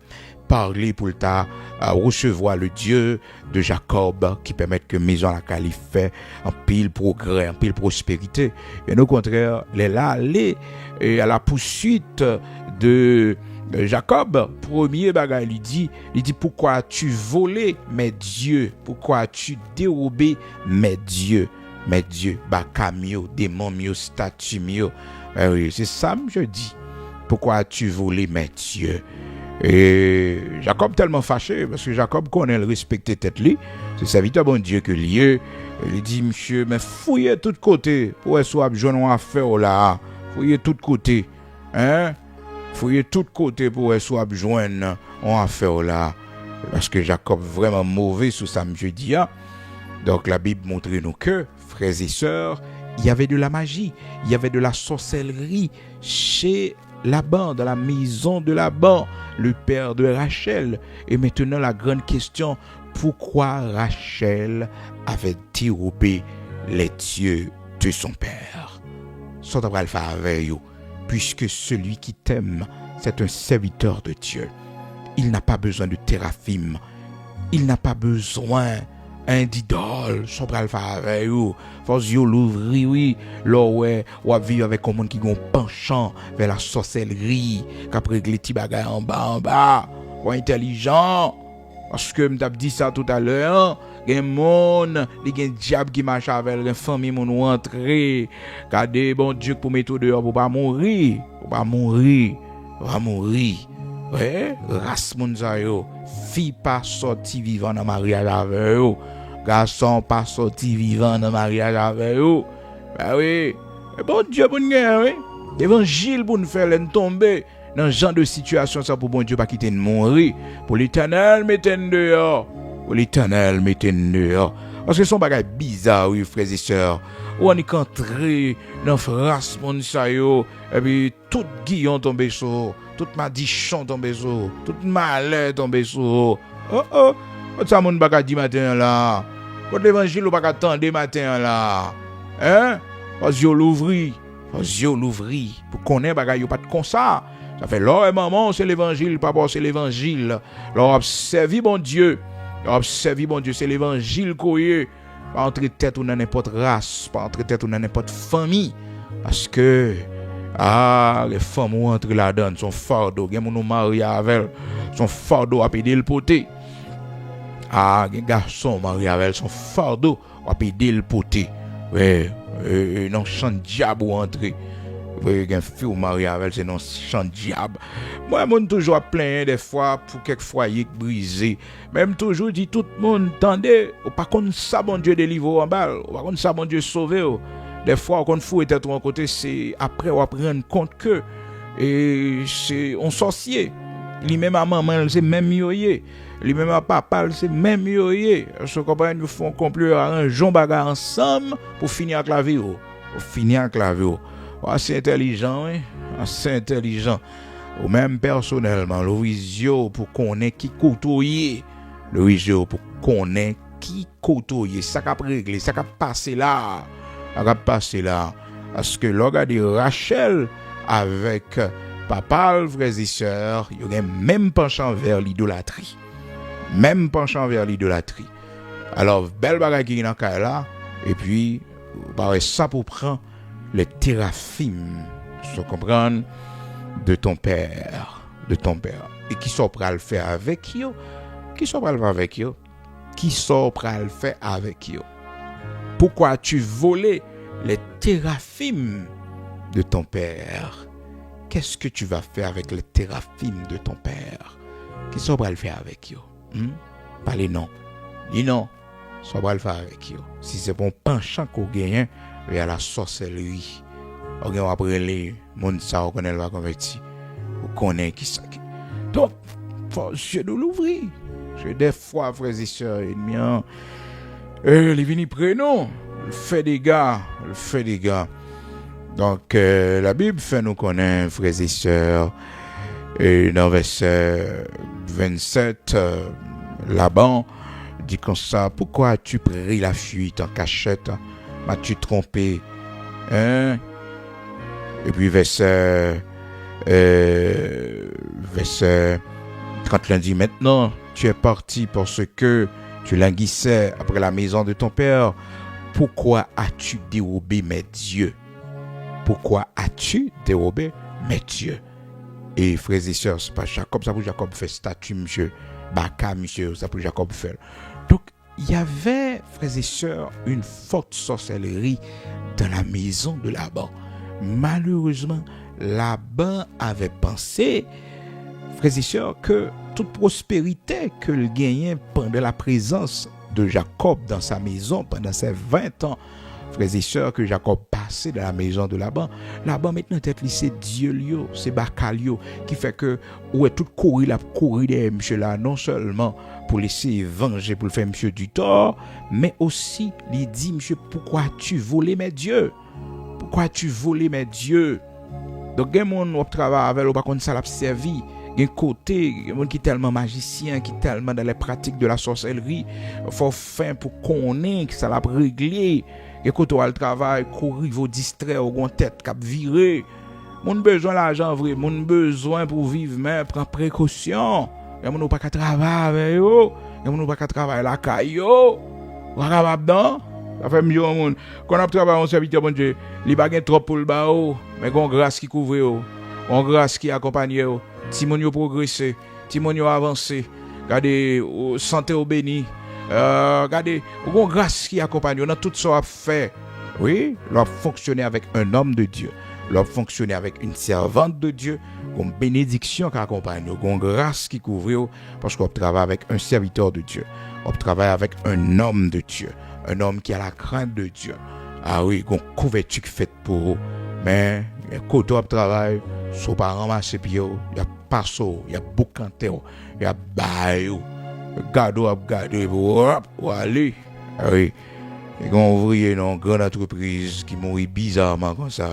A: parler pour ta recevoir le Dieu de Jacob qui permet que maison la qualifie en pile progrès, en pile prospérité. Et au contraire, les là aller à la poursuite de Jacob, premier bagage, il dit pourquoi as-tu volé mes dieux, pourquoi as-tu dérobé mes dieux, bakamio, démon mio, statue mio. Oui, c'est ça que je dis. Pourquoi as-tu volé mes dieux? Et Jacob tellement fâché parce que Jacob connaît le respecter tête lui, c'est serviteur bon Dieu que lieu. Il dit monsieur, mais fouillez tout côté pour être soit joindre affaire là, fouillez tout côté, hein? Fouillez tout côté pour être soit joindre en affaire là, parce que Jacob vraiment mauvais sous ça je dis. Donc la Bible montre nous que frères et sœurs, il y avait de la magie, il y avait de la sorcellerie chez Laban, dans la maison de Laban, le père de Rachel. Et maintenant la grande question, pourquoi Rachel avait dérobé les dieux de son père? Ça devrait le faire avec vous, puisque celui qui t'aime, c'est un serviteur de Dieu. Il n'a pas besoin de téraphim, il n'a pas besoin d'idole, ça devrait le faire avec vous. Faut yeux l'ouvrir, oui, là ouais, ou à vivre avec un monde qui a un penchant vers la sorcellerie, qu'après les petits bagages en bas, ou intelligent. Parce que m't'a dit ça tout à l'heure, il y a un monde, il y a un diable qui marche avec une famille, mon rentrer, regardez, bon Dieu, pour mettre dehors, pour pas mourir, ouais, race moun sa yo, fille pas sorti vivant dans mariage avec yo, garçon pas sorti vivant dans mariage avec yo. Ben oui, et bon Dieu pour nous, oui. L'évangile pour nous faire tomber dans ce genre de situation, ça pour bon Dieu pas quitter nous mourir. Pour l'Éternel mettez nous dehors. Pour l'Éternel mettez nous dehors. Parce que son bagage bizarre, oui, frères et sœurs. Ou on est entré dans race moun sa yo, et puis tout guillon tombe sur, tout madichon tombe sur, tout malheur tombe sur. Oh, ça moun bagage di matin là. Quand l'évangile ou pas attendre matin là. Hein? Parce que l'ouvri, pour connaître bagage yo pas de comme ça. Ça fait là maman, c'est l'évangile, papa c'est l'évangile. Là observe bon Dieu. C'est l'évangile koye. Pas entre tête ou dans n'importe race, pas entre tête ou dans n'importe famille. Parce que les femmes ou entre là-dedans sont fardeau, gen moun marié avec son fardeau à payer le poté. Les garçons mariés avec son fardeau à payer le poté. Ouais, non champ diable ou entrer. Ouais, gen fille ou marié avec c'est non champ diable. Moi mon toujours plein des fois pour quelques foyers brisés. Même toujours dit tout le monde tendez, ou pas qu'on ça bon Dieu délivre en balle, ou pas qu'on ça bon Dieu sauver. Des fois qu'on fouille tête en côté, c'est après on prendre compte que et c'est un sorcier. Lui-même à maman, c'est même yoyé. Lui-même à papa, c'est même yoyé. Ce compagnon nous font complot un jon bagarre ensemble pour finir avec la vie. C'est intelligent, oui. C'est intelligent. ou même personnellement, l'orisio pour qu'on ait qui côtoyer, l'orisio pour qu'on ait qui côtoyer, ça cap régler, ça cap passer là, ça cap passer là, parce que regardez Rachel avec papa, frères et sœurs, il y a même penchant vers l'idolâtrie, alors belle bagaille qui est dans cas là, et puis par ça pour prendre les téraphim, se comprendre de ton père, et qui sont prêts à le faire avec eux, qui sont prêts à le faire avec eux. Pourquoi as-tu volé les téraphim de ton père? Qu'est-ce que tu vas faire avec les téraphim de ton père? Qui sont prêts à le faire avec eux? Pas les noms. Les noms sont prêts à le faire avec eux. Si c'est bon penchant qu'on gagne vers la sorcellerie, on va après les monde ça on connaît va converti. On connaît qui ça. Donc faut je nous l'ouvrir. Je des fois frères et sœurs ennemis les vini prénom, le fait des gars. Donc la Bible fait nous connaître frères et sœurs et dans verset 27 Laban dit comme ça, pourquoi as-tu pris la fuite en cachette? M'as-tu trompé? Et puis verset 30 dit, maintenant tu es parti parce que tu languissais après la maison de ton père. Pourquoi as-tu dérobé mes dieux? Et frères et sœurs, c'est pas Jacob, ça pour Jacob fait statue, monsieur. Baka, monsieur, ça pour Jacob fait. Donc, il y avait, frères et sœurs, une forte sorcellerie dans la maison de Laban. Malheureusement, Laban avait pensé, frères et sœurs, que toute prospérité que le gagnait pendant la présence de Jacob dans sa maison, pendant ses 20 ans, frères et sœurs, que Jacob passait dans la maison de Laban. Laban maintenant tête c'est Dieu lio, c'est Bacalio qui fait que ouais tout courir derrière monsieur là, non seulement pour laisser venger pour le faire monsieur du tort, mais aussi il dit monsieur pourquoi tu volé mes dieux? Donc il y a mon travail avec le pas contre ça l'a servi. Il y a un côté, il y a un qui est tellement magicien, qui est tellement dans les pratiques de la sorcellerie, il faut faire pour connaître que ça l'a réglé. Et quand on a le travail, courir, vous distraire, ou tête cap virer. Mon besoin l'argent vrai, mon besoin pour vivre, mais prends précaution. Et mon pas qu'à travailler, yo. Et mon pas qu'à travailler la caillou. Ou capable dans. Ça fait mieux au monde. Quand on travaille en serviteur bon Dieu, il pas trop pour le bas, mais gon grâce qui couvre yo. On grâce qui accompagne yo. Timonio progresser, Timonio avancer. Regardez santé au béni. Regardez, on grâce qui accompagne dans tout ça à faire. Oui, l'on fonctionner avec un homme de Dieu, l'on fonctionner avec une servante de Dieu, une bénédiction qui accompagne, une grâce qui couvre, parce qu'on travaille avec un serviteur de Dieu, on travaille avec un homme de Dieu, un homme qui a la crainte de Dieu. Ah oui, une couverture faite pour eux. Mais quand on travaille, son pas ramasser pied, il y a passo, il y a boucanté, il y a bail. Gado pour aller. Oui. Et quand on voit une grande entreprise qui mourit bizarrement comme ça,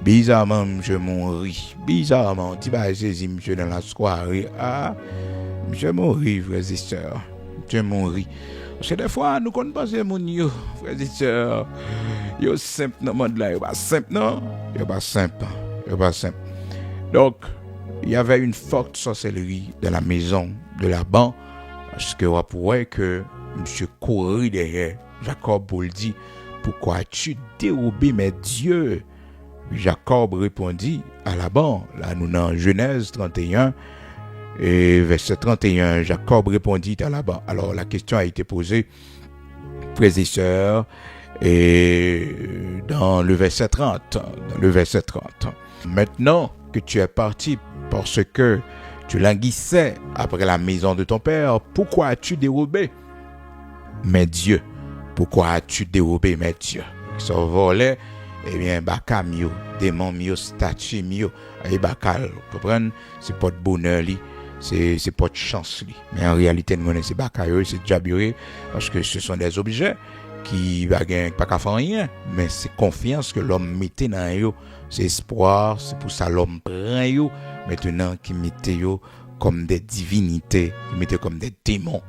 A: bizarrement, monsieur mourit. Bizarrement, tu vas saisir monsieur dans la soirée. Ah, monsieur mourit, frères et sœurs. Monsieur mourit. Parce que des fois, nous connaissons pas ces gens, frères et sœurs. Ils sont simples dans le monde là. Ils sont pas simples, non? Ils sont pas simples. Donc, il y avait une forte sorcellerie dans la maison de Laban. Parce que on pourrait que monsieur courir derrière Jacob pour le dire, pourquoi as-tu dérobé mes dieux? Jacob répondit à Laban, là nous dans Genèse 31 et verset 31, Jacob répondit à Laban. Alors la question a été posée, frères et sœurs, et dans le verset 30, maintenant que tu es parti parce que tu languissais après la maison de ton père. Pourquoi as-tu dérobé mes dieux? Ils sont volés, eh bien, baka mio, démon mio, statue mio, et bakal, vous comprenez? C'est pas de bonheur, c'est pas de chance. Mais en réalité, nous, c'est baka, c'est diable, parce que ce sont des objets qui ne sont pas faire rien, mais c'est confiance que l'homme mettait dans eux, c'est espoir, c'est pour ça l'homme prend eux. maintenant qui mettaient yo comme des divinités, qui mettaient comme des démons.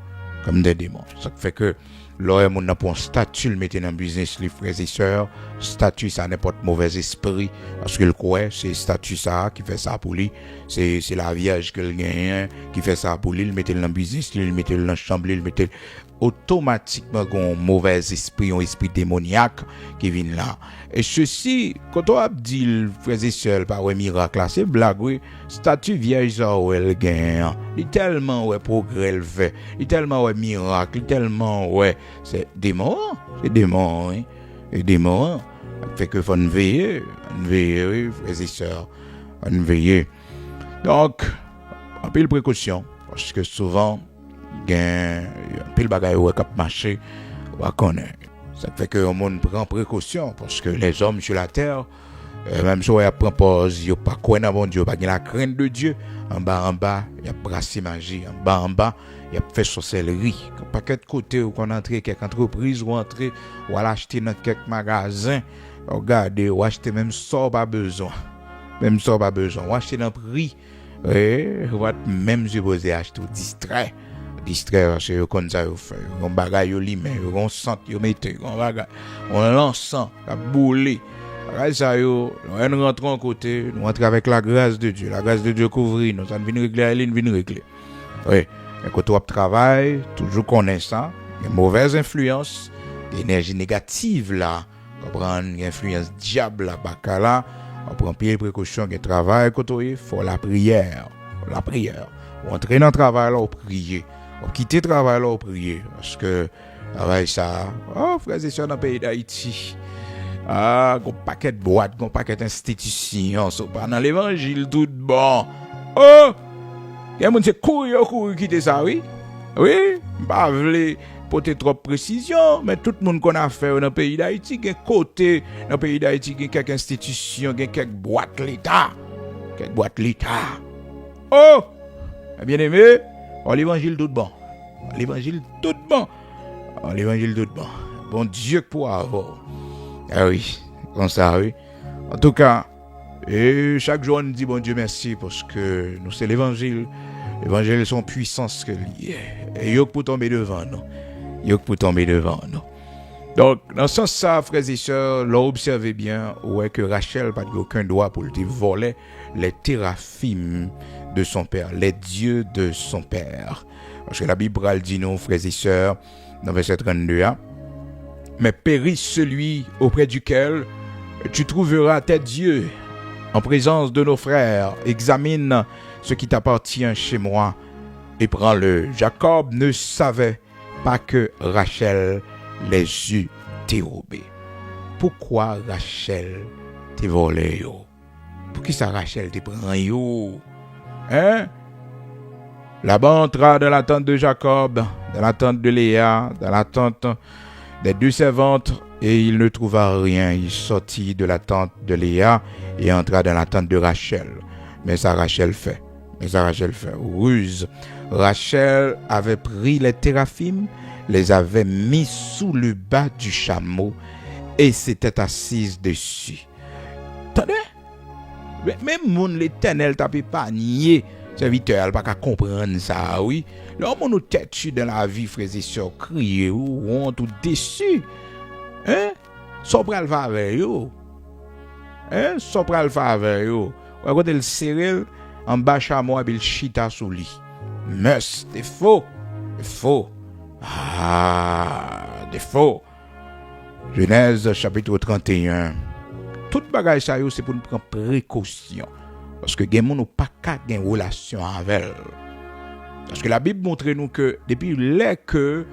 A: Comme des démons. Ça fait que l'homme on n'a pas un statut le mettre dans le business les frères et sœurs, statut ça n'importe mauvais esprit parce que le quoi c'est statut ça qui fait ça pour lui, c'est la vierge que le gagne qui fait ça pour lui, il mettait dans le business, il mettait dans la chambre, il mettait automatiquement un mauvais esprit, un esprit démoniaque qui vient là. Et ceci, quand on a dit frères et sœurs par un miracle là, c'est blague oui, statut vierge ça où elle gagne, il tellement ouais progrès elle fait, il tellement ouais miracle, il tellement ouais c'est démon, oui, et démon, fait que faut veiller, oui, frères et sœurs, on veiller. Donc, un peu de précaution, parce que souvent, il y a un peu de bagaille qui marché, on connaît. Ça fait que le monde prend précaution, parce que les hommes sur la terre, même si on prend pause, ils n'ont pas quoi dans bon Dieu, ils n'ont pas la crainte de Dieu. En bas, il y a brassé magie. En bas, il y a fait sorcellerie. Pas quelques côtés où on entre quelques entreprises, ou entrer, ou acheter dans quelques magasins, regardez, ou acheter même ça pas besoin. Même ça pas besoin. Ou acheter dans prix. Ou même supposé acheter ou distrait parce que comme ça fait on bagaille yo limé on sent yo mette on bagaille on l'encens la boule bagaille ça yo on rentre en côté nous rentre avec la grâce de Dieu couvrir nous ça vient régler elle vient régler oui mais quand on travaille toujours connaît ça une mauvaise influence l'énergie négative là comprendre une influence diable là bacala on prend bien précaution que travail quand il faut la prière on entre dans le travail là on prier. On quitte le travail là, on prie. Parce que, travail ça, frères et sœurs dans le pays d'Haïti, un paquet de boîtes, un paquet d'institutions, sont pas dans l'évangile tout bon. Il y a des gens qui courir, quitter ça, oui. Oui, pas voulu porter trop de précision, mais tout le monde qu'on a fait dans le pays d'Haïti, il y a côté, dans le pays d'Haïti, il y a quelques institutions, il y a quelques boîtes l'État. Bien aimé, l'évangile tout bon. Bon Dieu pour avoir. Ah oui, comme ça, oui. En tout cas, chaque jour on dit bon Dieu merci parce que nous c'est l'évangile. L'évangile son puissance que lié. Et il pour tomber devant nous. Donc, dans ce sens ça, frères et sœurs, l'observez bien, ouais que Rachel n'a aucun droit pour te voler les téraphim de son père, les dieux de son père. Parce que la Bible dit nous, frères et sœurs, dans verset 32, mais périsse celui auprès duquel tu trouveras tes dieux en présence de nos frères. Examine ce qui t'appartient chez moi et prends-le. Jacob ne savait pas que Rachel les eut dérobés. Pourquoi Rachel te volé yo? Pour qui ça Rachel te prend yo? Laban entra dans la tente de Jacob, dans la tente de Léa, dans la tente des deux servantes, et il ne trouva rien. Il sortit de la tente de Léa et entra dans la tente de Rachel. Mais ça Rachel fait. Ruse. Rachel avait pris les téraphim, les avait mis sous le bas du chameau et s'était assise dessus. Attendez? Même mon l'Éternel t'a pas nié. Serviteur, elle pas qu'à comprendre ça, oui. L'homme nous têtu dans la vie, frères et sœurs, crier ou honte ou déçu. Sopral va avec yo. Sopral va avec yo. Quand il serre en bas chameau, il chita sous lui. Mais c'est faux. Défaut. Genèse chapitre 31. Toute bagaille ça yo c'est pour nous prendre précaution. Parce que gen moun ou pas ka gen relation avec elle. Parce que la Bible montre nous que depuis là que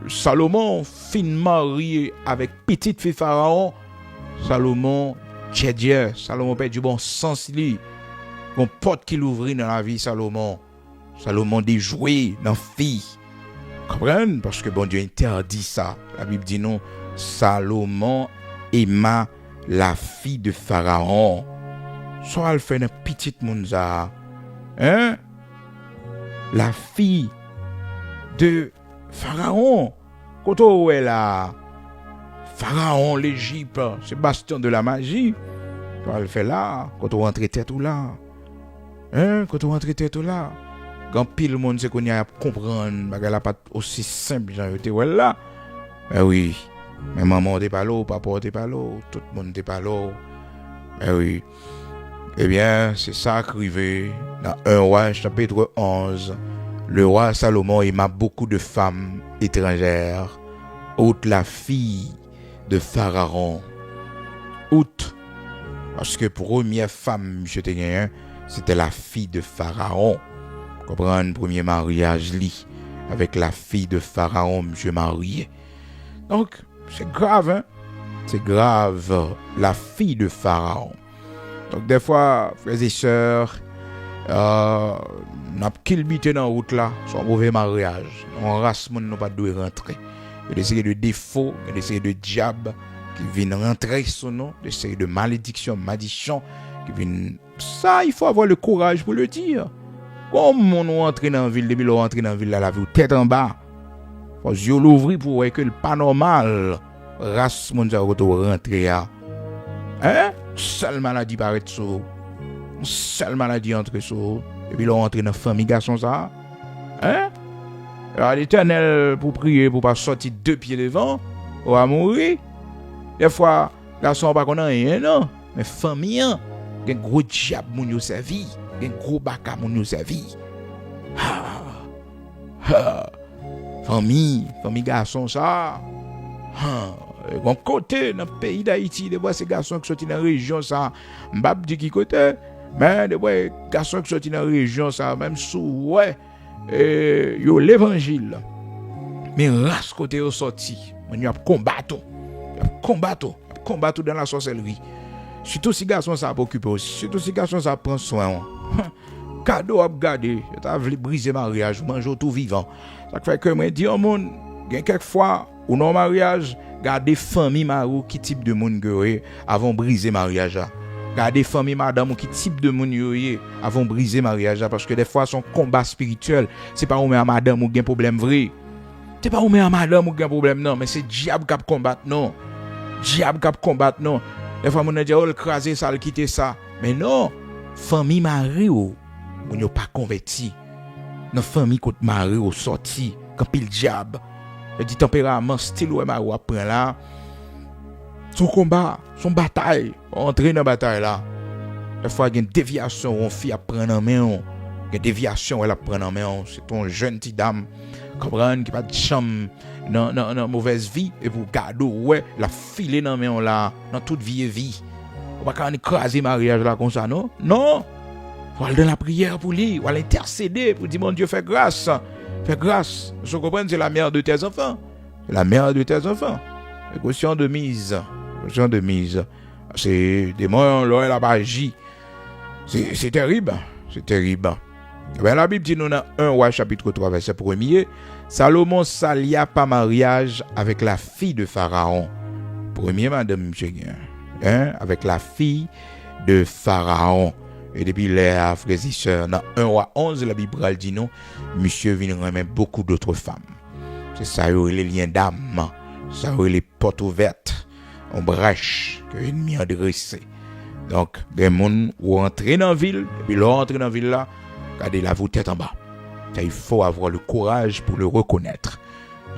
A: Salomon fin marié avec petite fille Pharaon, Salomon Salomon perd du bon sens li. Gon porte qui l'ouvrit dans la vie Salomon déjoué dans fille. Comprenez? Parce que bon Dieu interdit ça. La Bible dit non, Salomon aima la fille de Pharaon. Soit elle fait une petite mounza. La fille de Pharaon. Quand on est là, Pharaon, l'Égypte, c'est bastion de la magie. On le fait là, quand on rentre tête ou là. Hein, quand on rentre tête ou là. Quand pile monde c'est qu'on y a comprendre, bagay la pas aussi simple genre était ouais là. Eh oui. Mais maman t'es pas là, papa t'es pas là, tout le monde t'es pas là. Eh oui. Eh bien, c'est ça qui arrivé dans 1 roi chapitre 11. Le roi Salomon aima beaucoup de femmes étrangères, outre la fille de Pharaon. Outre, parce que première femme, M. Ténien, c'était la fille de Pharaon. Comprendre, premier mariage, li, avec la fille de Pharaon, M. marié. Donc, c'est grave, hein? C'est grave, la fille de Pharaon. Donc, des fois, frères et sœurs, n'a kilbité dans la route là, son mauvais mariage. On race, on n'a pas dû rentrer. Il y a des séries de défauts, il y a des séries de diables qui viennent rentrer sur nous, des séries de malédictions, malédictions qui viennent. Ça, il faut avoir le courage pour le dire. Comme on rentre dans la ville, depuis qu'on rentre dans la ville, la vie tête en bas. Faut yeux l'ouvrir pour voir que le pas normal. Race, mon Dieu, rentrer là. Hein? Seule maladie paraît sur. Seule maladie entre sur. Et puis, l'on rentre dans la famille, garçon, ça. Hein? Alors, l'Éternel, pour prier, pour pas sortir 2 pieds devant, on va mourir. Des fois, garçon, pas qu'on a rien, non. Mais famille, il y a un gros diable, mon yo servi. Il y a un gros baka, mon yo servi. Famille, garçon, ça. Bon côté, dans le pays d'Haïti, des fois, ces garçons qui sont dans la région, ça. M'bap dit qui côté. Mais des fois, garçons qui sont dans la région, ça, même sous, ouais. Yo l'évangile. Mais race côté au sorti. On y a combattu dans la sorcellerie. Surtout si garçon ça occupe aussi. Surtout si garçon ça prend soin. Cadeau à garder, t'as voulu briser mariage, manger tout vivant. Ça fait que moi dis au monde, gain quelquefois ou non mariage, garder famille marou qui type de monde que avant briser mariage. Garder famille madame qui type de monde yoye avant briser mariage parce que des fois son combat spirituel, c'est pas ou mais madame ou gain problème vrai. C'est pas ou mais madame ou gain problème non, mais c'est diable qui combattre non. Diable qui combattre non. Des fois mon dit oh le craser ça le quitter ça. Mais non, famille mari ou on pas converti. Dans famille côté mari ou sorti quand pile diable. Le dit tempérament style ou mari apprend là. Son combat, son bataille, entrer dans bataille là. Des fois il y a une déviation, on fille à prendre en main. Il y a une déviation elle a prendre en main. C'est ton jeune petite dame comprendre qui pas de chambre dans mauvaise vie et pour garder ouais la filer dans main là dans toute vie. On va pas écraser mariage là comme ça non. On va dans la prière pour lui, on va l'intercéder pour dire mon Dieu fais grâce. Je comprends c'est la mère de tes enfants. C'est la mère de tes enfants. Caution de mise. C'est des mots là elle a pas agi. C'est terrible. Ben, la Bible dit nous dans 1 roi chapitre 3 verset 1er, Salomon s'allia par mariage avec la fille de Pharaon. Premier madame monsieur avec la fille de Pharaon. Et depuis les frères et sœurs dans 1 roi 11 la Bible dit non, monsieur vient remettre beaucoup d'autres femmes. C'est ça les liens d'âme, ça les portes ouvertes, on brèche que l'ennemi a dressé. Donc des gens ou entrer dans la ville, et puis l'entrer dans la ville là, gardez la vous tête en bas. Ça, il faut avoir le courage pour le reconnaître.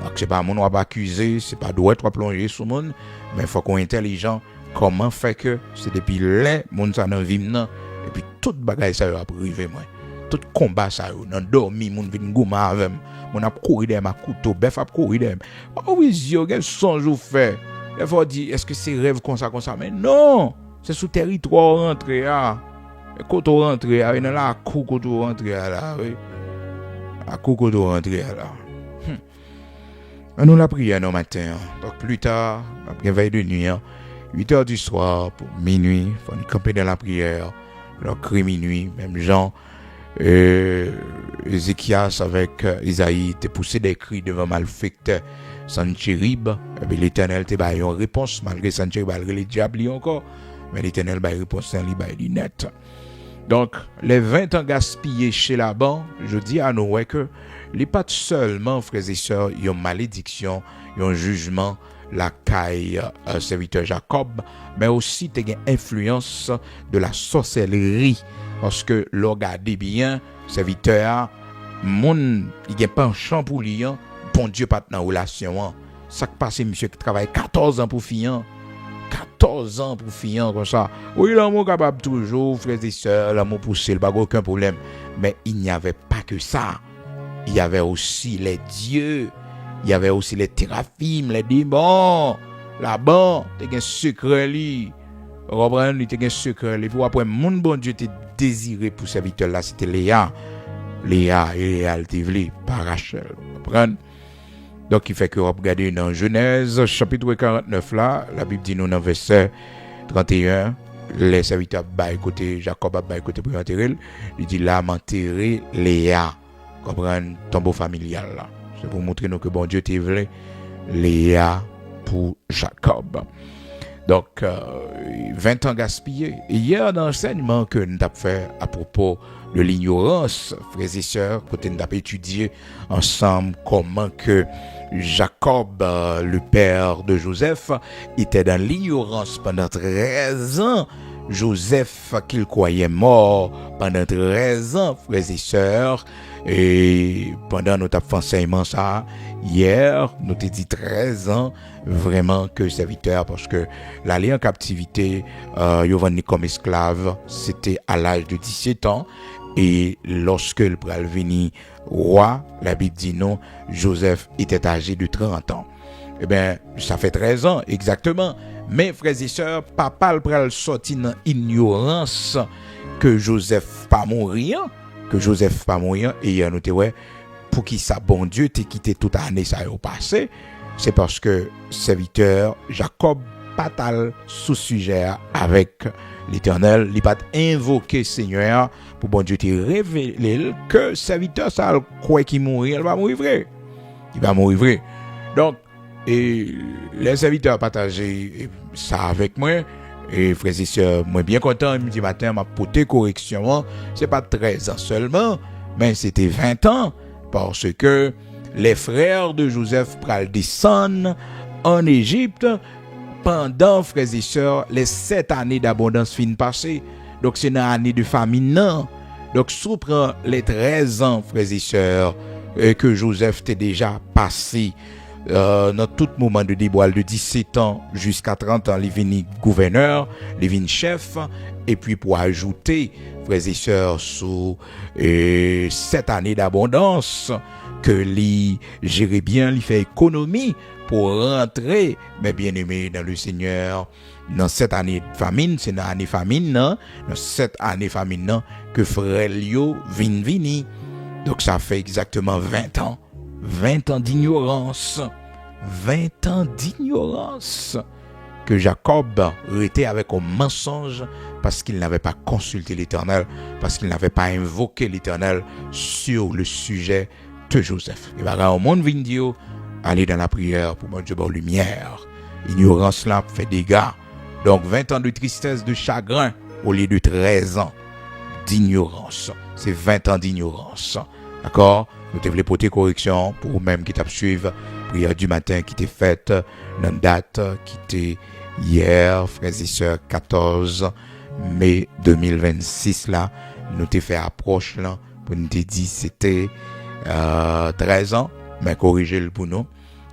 A: Donc c'est pas mon on va accuser, c'est pas droit de plonger sur monde, mais il faut qu'on intelligent comment faire que c'est depuis les monde ça dans vie maintenant et puis toute bagaille ça va priver moi. Tout combat ça dans dormi monde vinn gouma avec mon a courir dem à couteau, bœuf a courir dem. Oh oui, yo quel songe ou fait. Il faut dire est-ce que c'est rêve comme ça mais non, c'est sous territoire rentrer là. Quand on rentre là, dans la cour quand on rentre là, oui. La cour quand on rentre là. Nous la prière non matin. Donc plus tard, après veille de nuit, 8h du soir pour minuit, faut nous camper dans la prière. Donc minuit, même Jean Ézéchias avec Isaïe te poussé des cris devant malfecteur Sanchérib, et bien l'Éternel te baille une réponse malgré Sanchérib malgré les diables encore, mais l'Éternel baille réponse en li baille net. Donc, les 20 ans gaspillés chez Laban, je dis à nous ouais, que les pas seulement, frères et sœurs, il y a une malédiction, il y a un jugement, la caille serviteur Jacob, mais aussi il y a une influence de la sorcellerie. Parce que, regardez bien, serviteur, mon, il n'y a pas un champ pour lui, bon Dieu, pas dans relation. Ça qui passe, monsieur qui travaille 14 ans pour finir. 14 ans pour finir comme ça. Oui, l'amour capable toujours, frères et sœurs, l'amour poussé, pas aucun problème. Mais il n'y avait pas que ça. Il y avait aussi les dieux. Il y avait aussi les théraphim, les démons. Là-bas, il y a un secret. Reprendre, il y a un secret. Pour après, mon bon Dieu était désiré pour serviteur là, c'était Léa. Léa et Léa, elle était voulu par Rachel. Reprendre. Donc, il fait que regarder dans Genèse, chapitre 49 là, la Bible dit nous dans verset 31, les serviteurs baillent côté Jacob baillent côté pour enterrer, il dit là m'enterrer Léa, comprendre tombeau familial là. C'est pour montrer nous que bon Dieu t'est vrai Léa pour Jacob. Donc 20 ans gaspillés. Hier dans l'enseignement que nous avons fait à propos de l'ignorance, frères et sœurs, côté nous avons étudié ensemble comment que Jacob, le père de Joseph, était dans l'ignorance pendant 13 ans. Joseph, qu'il croyait mort pendant 13 ans, frères et sœurs. Et pendant notre enseignement ça, hier, nous t'ai dit 13 ans, vraiment que serviteur, parce que l'aller en captivité, il vendu comme esclave, c'était à l'âge de 17 ans. Et lorsque le pral venu roi, la Bible dit non, Joseph était âgé de 30 ans. Eh bien, ça fait 13 ans, exactement. Mais, frères et sœurs, papa le pral sorti dans ignorance que Joseph pas mourir, et il a noté, ouais, pour qui ça, bon Dieu, t'es quitté toute année, ça a passé, c'est parce que serviteur Jacob patal sous sujet avec l'Éternel, il pas invoqué Seigneur pour bon Dieu te révéler que serviteur ça croit qu'il mourir, il va mourir vrai. Il va mourir vrai. Donc et les serviteurs partagé ça avec moi et frères et sœurs, moi bien content, midi matin m'a porté correction, c'est pas 13 ans seulement, mais c'était 20 ans parce que les frères de Joseph pral descendre en Égypte pendant, frères et sœurs, les 7 années d'abondance fin passées. Donc, c'est une année de famine, non? Donc, sous prend les 13 ans, frères et sœurs, que Joseph était déjà passé dans tout moment de déboile de 17 ans jusqu'à 30 ans, il est venu gouverneur, il est venu chef, et puis pour ajouter, frères et sœurs, sous 7 années d'abondance, que lui gérait bien, lui fait économie pour rentrer, mes bien-aimés, dans le Seigneur, dans cette année de famine, c'est dans l'année famine, non? Dans cette année famine, non? Que frère Lio vini. Donc ça fait exactement 20 ans. 20 ans d'ignorance. 20 ans d'ignorance. Que Jacob était avec un mensonge parce qu'il n'avait pas consulté l'Éternel, parce qu'il n'avait pas invoqué l'Éternel sur le sujet de Joseph. Il va au monde vidéo aller dans la prière pour mon Dieu bonne lumière. Ignorance là fait dégâts. Donc 20 ans de tristesse, de chagrin au lieu de 13 ans d'ignorance. C'est 20 ans d'ignorance. D'accord? Nous devons porter correction pour vous-même qui t'a suivi prière du matin qui t'est faite dans une date qui était hier, frères et sœurs, 14 mai 2026 là. Nous t'ai fait approche là pour nous te dire c'était 13 ans, mais corrigez le pour nous.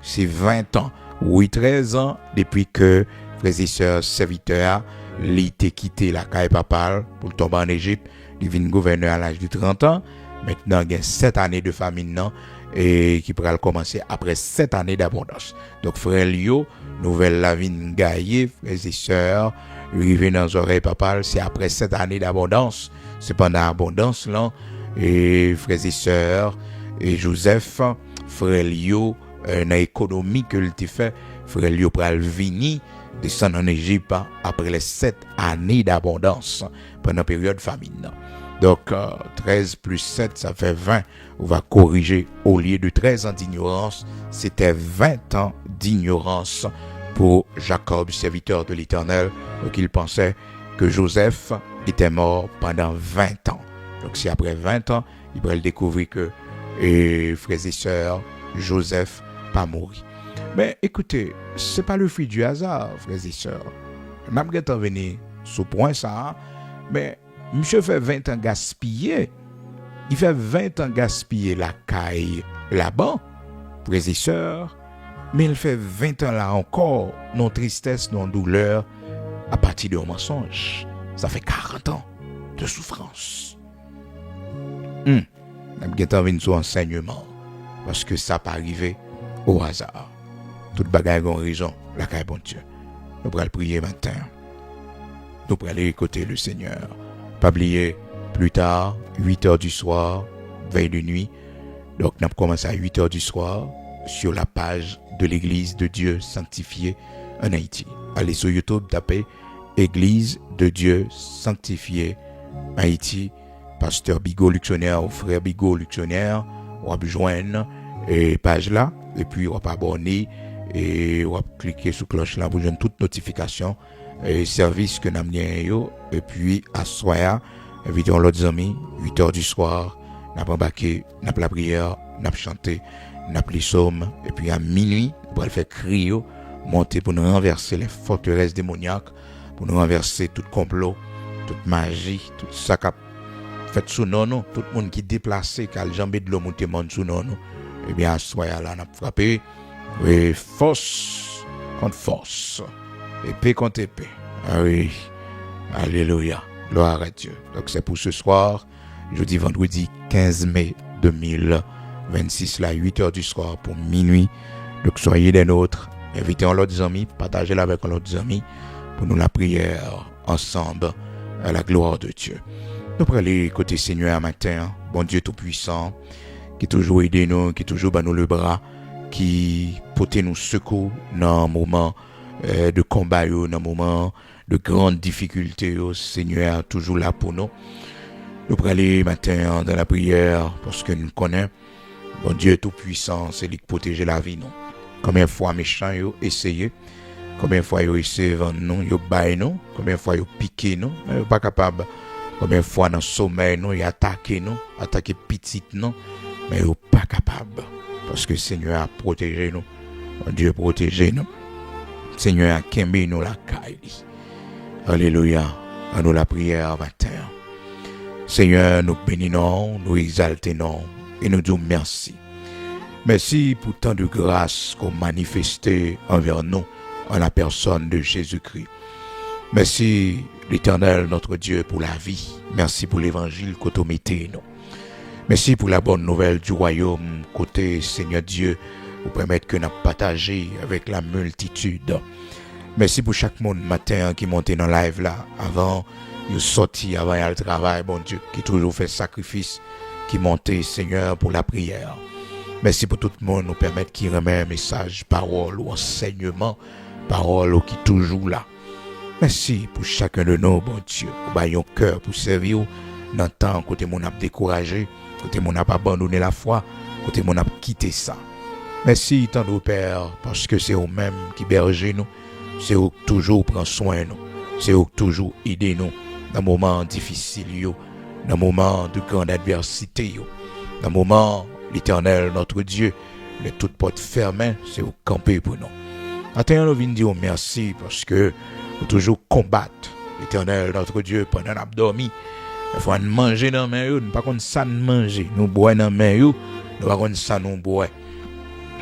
A: C'est 20 ans. Oui, 13 ans depuis que frères et sœurs serviteurs l'étaient quitté la caille papale pour tomber en Égypte. Il vient gouverneur à l'âge de 30 ans. Maintenant, il y a 7 années de famine non, et qui pourra commencer après 7 années d'abondance. Donc, frère Lio, nouvelle la vie gaillée, frères et sœurs, arrivé dans les oreilles papales, c'est après 7 années d'abondance. C'est pendant l'abondance là, et frères et sœurs, et Joseph, frère Lio, dans l'économie que il fait, frère Lio pral vini descendre en Égypte après les 7 années d'abondance pendant la période de famine. Donc 13 plus 7 ça fait 20. On va corriger au lieu de 13 ans d'ignorance, c'était 20 ans d'ignorance pour Jacob, serviteur de l'Éternel. Donc il pensait que Joseph il était mort pendant 20 ans. Donc si après 20 ans, il va découvrir que frères et sœurs, Joseph pas mort. Mais écoutez, c'est pas le fruit du hasard, frères et sœurs. N'a pas venir sur point ça, mais monsieur fait 20 ans gaspillé. Il fait 20 ans gaspiller la caille là-bas, frères et sœurs, mais il fait 20 ans là encore, non tristesse, non douleur, à partir d'un mensonge. Ça fait 40 ans de souffrance. N'a pas venir sur enseignement, parce que ça pas arrivé au hasard. Toute bagaille a raison, la caille bon Dieu. Nous allons prier matin. Nous allons écouter le Seigneur. Pas oublier, plus tard, 8h du soir, veille de nuit. Donc, nous avons commencé à 8h du soir sur la page de l'Église de Dieu sanctifiée en Haïti. Allez sur YouTube, tapez Église de Dieu sanctifiée en Haïti. Pasteur Bigot Luxonnaire ou frère Bigot Luxonnaire. On va joindre et page là. Et puis, on va abonner et on va cliquer sur cloche là pour joindre toute notification et service que nous avons. Et puis, à soir, invitons l'autre amis, 8h du soir, nous avons embarqué, nous avons la prière, nous avons chanté, nous avons les psaumes. Et puis, à minuit, nous allons faire crier, monter pour nous renverser les forteresses démoniaques, pour nous renverser tout complot, toute magie, tout ça qui fait sous nous, tout le monde qui est déplacé, qui a le jambé de l'eau monter sous nous. Et bien, à soir, là, nous avons frappé, et force contre force, épée contre épée. Ah oui, alléluia. Gloire à Dieu. Donc c'est pour ce soir, jeudi, vendredi 15 mai 2026, là, 8h du soir pour minuit. Donc soyez des nôtres, invitez l'autre amis, partagez-la avec l'autre amis pour nous la prière ensemble à la gloire de Dieu. Nous prenons aller côté Seigneur matin, bon Dieu Tout-Puissant, qui toujours aide nous, qui toujours bat nous le bras, qui porte nous secours dans un moment de combat, dans un moment de grandes difficultés, Seigneur, toujours là pour nous. Nous prenons aller matin dans la prière parce que nous connaissons, bon Dieu Tout-Puissant, c'est lui qui protège la vie, non. Combien de fois méchants ont essayé, combien de fois ils ont essayé de vendre nous, ils ont baillé nous, combien de fois ils ont piqué nous, mais ils ne sont pas capables, combien de fois dans le sommeil nous, ils ont attaqué nous, attaqué petit nous, mais ils ne sont pas capables. Parce que le Seigneur a protégé nous, bon Dieu protégé nous, Seigneur a kembe nous la caille. Alléluia, à nous la prière matin. Seigneur, nous bénissons, nous exaltons et nous disons merci. Merci pour tant de grâce qu'on manifesté envers nous en la personne de Jésus-Christ. Merci l'Éternel, notre Dieu, pour la vie. Merci pour l'évangile que tu mettez nous. Merci pour la bonne nouvelle du royaume, côté Seigneur Dieu, pour permettre que nous partagions avec la multitude. Merci pour chaque monde matin qui monte dans le live là, avant de sortir, avant le travail, bon Dieu, qui toujours fait sacrifice, qui monte, Seigneur, pour la prière. Merci pour tout le monde, nous permettre qu'il remet un message, parole ou enseignement, parole qui toujours là. Merci pour chacun de nous, bon Dieu, pour bailler un cœur pour servir dans le temps, côté mon a découragé, côté mon a abandonné la foi, côté mon a quitté ça. Merci, tant de Père, parce que c'est vous-même qui bergez nous, c'est vous qui toujours prend soin de nous, c'est vous qui toujours aidez nous dans moments difficiles, dans moments de grande adversité, dans moments, l'Éternel, notre Dieu, les toutes portes fermées, c'est vous camper pour nous. Attends, nous venons dire merci parce que vous toujours combattre l'Éternel, notre Dieu, pendant qu'on a dormi. Il faut manger dans main, nous pas contre ça manger, nous boire dans main, nous pas contre ça nous boire.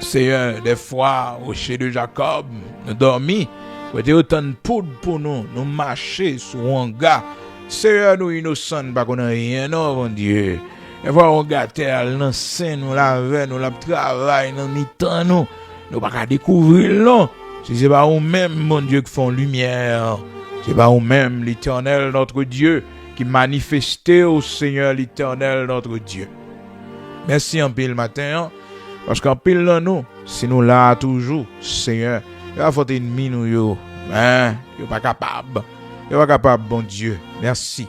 A: Seigneur, des fois, au chez de Jacob, nous dormi, vous avez autant de poudre pour nous, nous marcher sur un gars. Seigneur, nous innocents, pas qu'on a rien, non, mon Dieu. Et voir on gâte dans scène, nous la nous la travail, dans ni temps nous pas découvrir non. C'est pas nous même mon Dieu qui font lumière. C'est pas nous même l'Éternel notre Dieu qui manifestait au Seigneur l'Éternel notre Dieu. Merci en pile matin parce qu'en pile là nous, si nous là toujours Seigneur, il va faut ennemi nous yo pas capable. Il pas capable bon Dieu. Merci.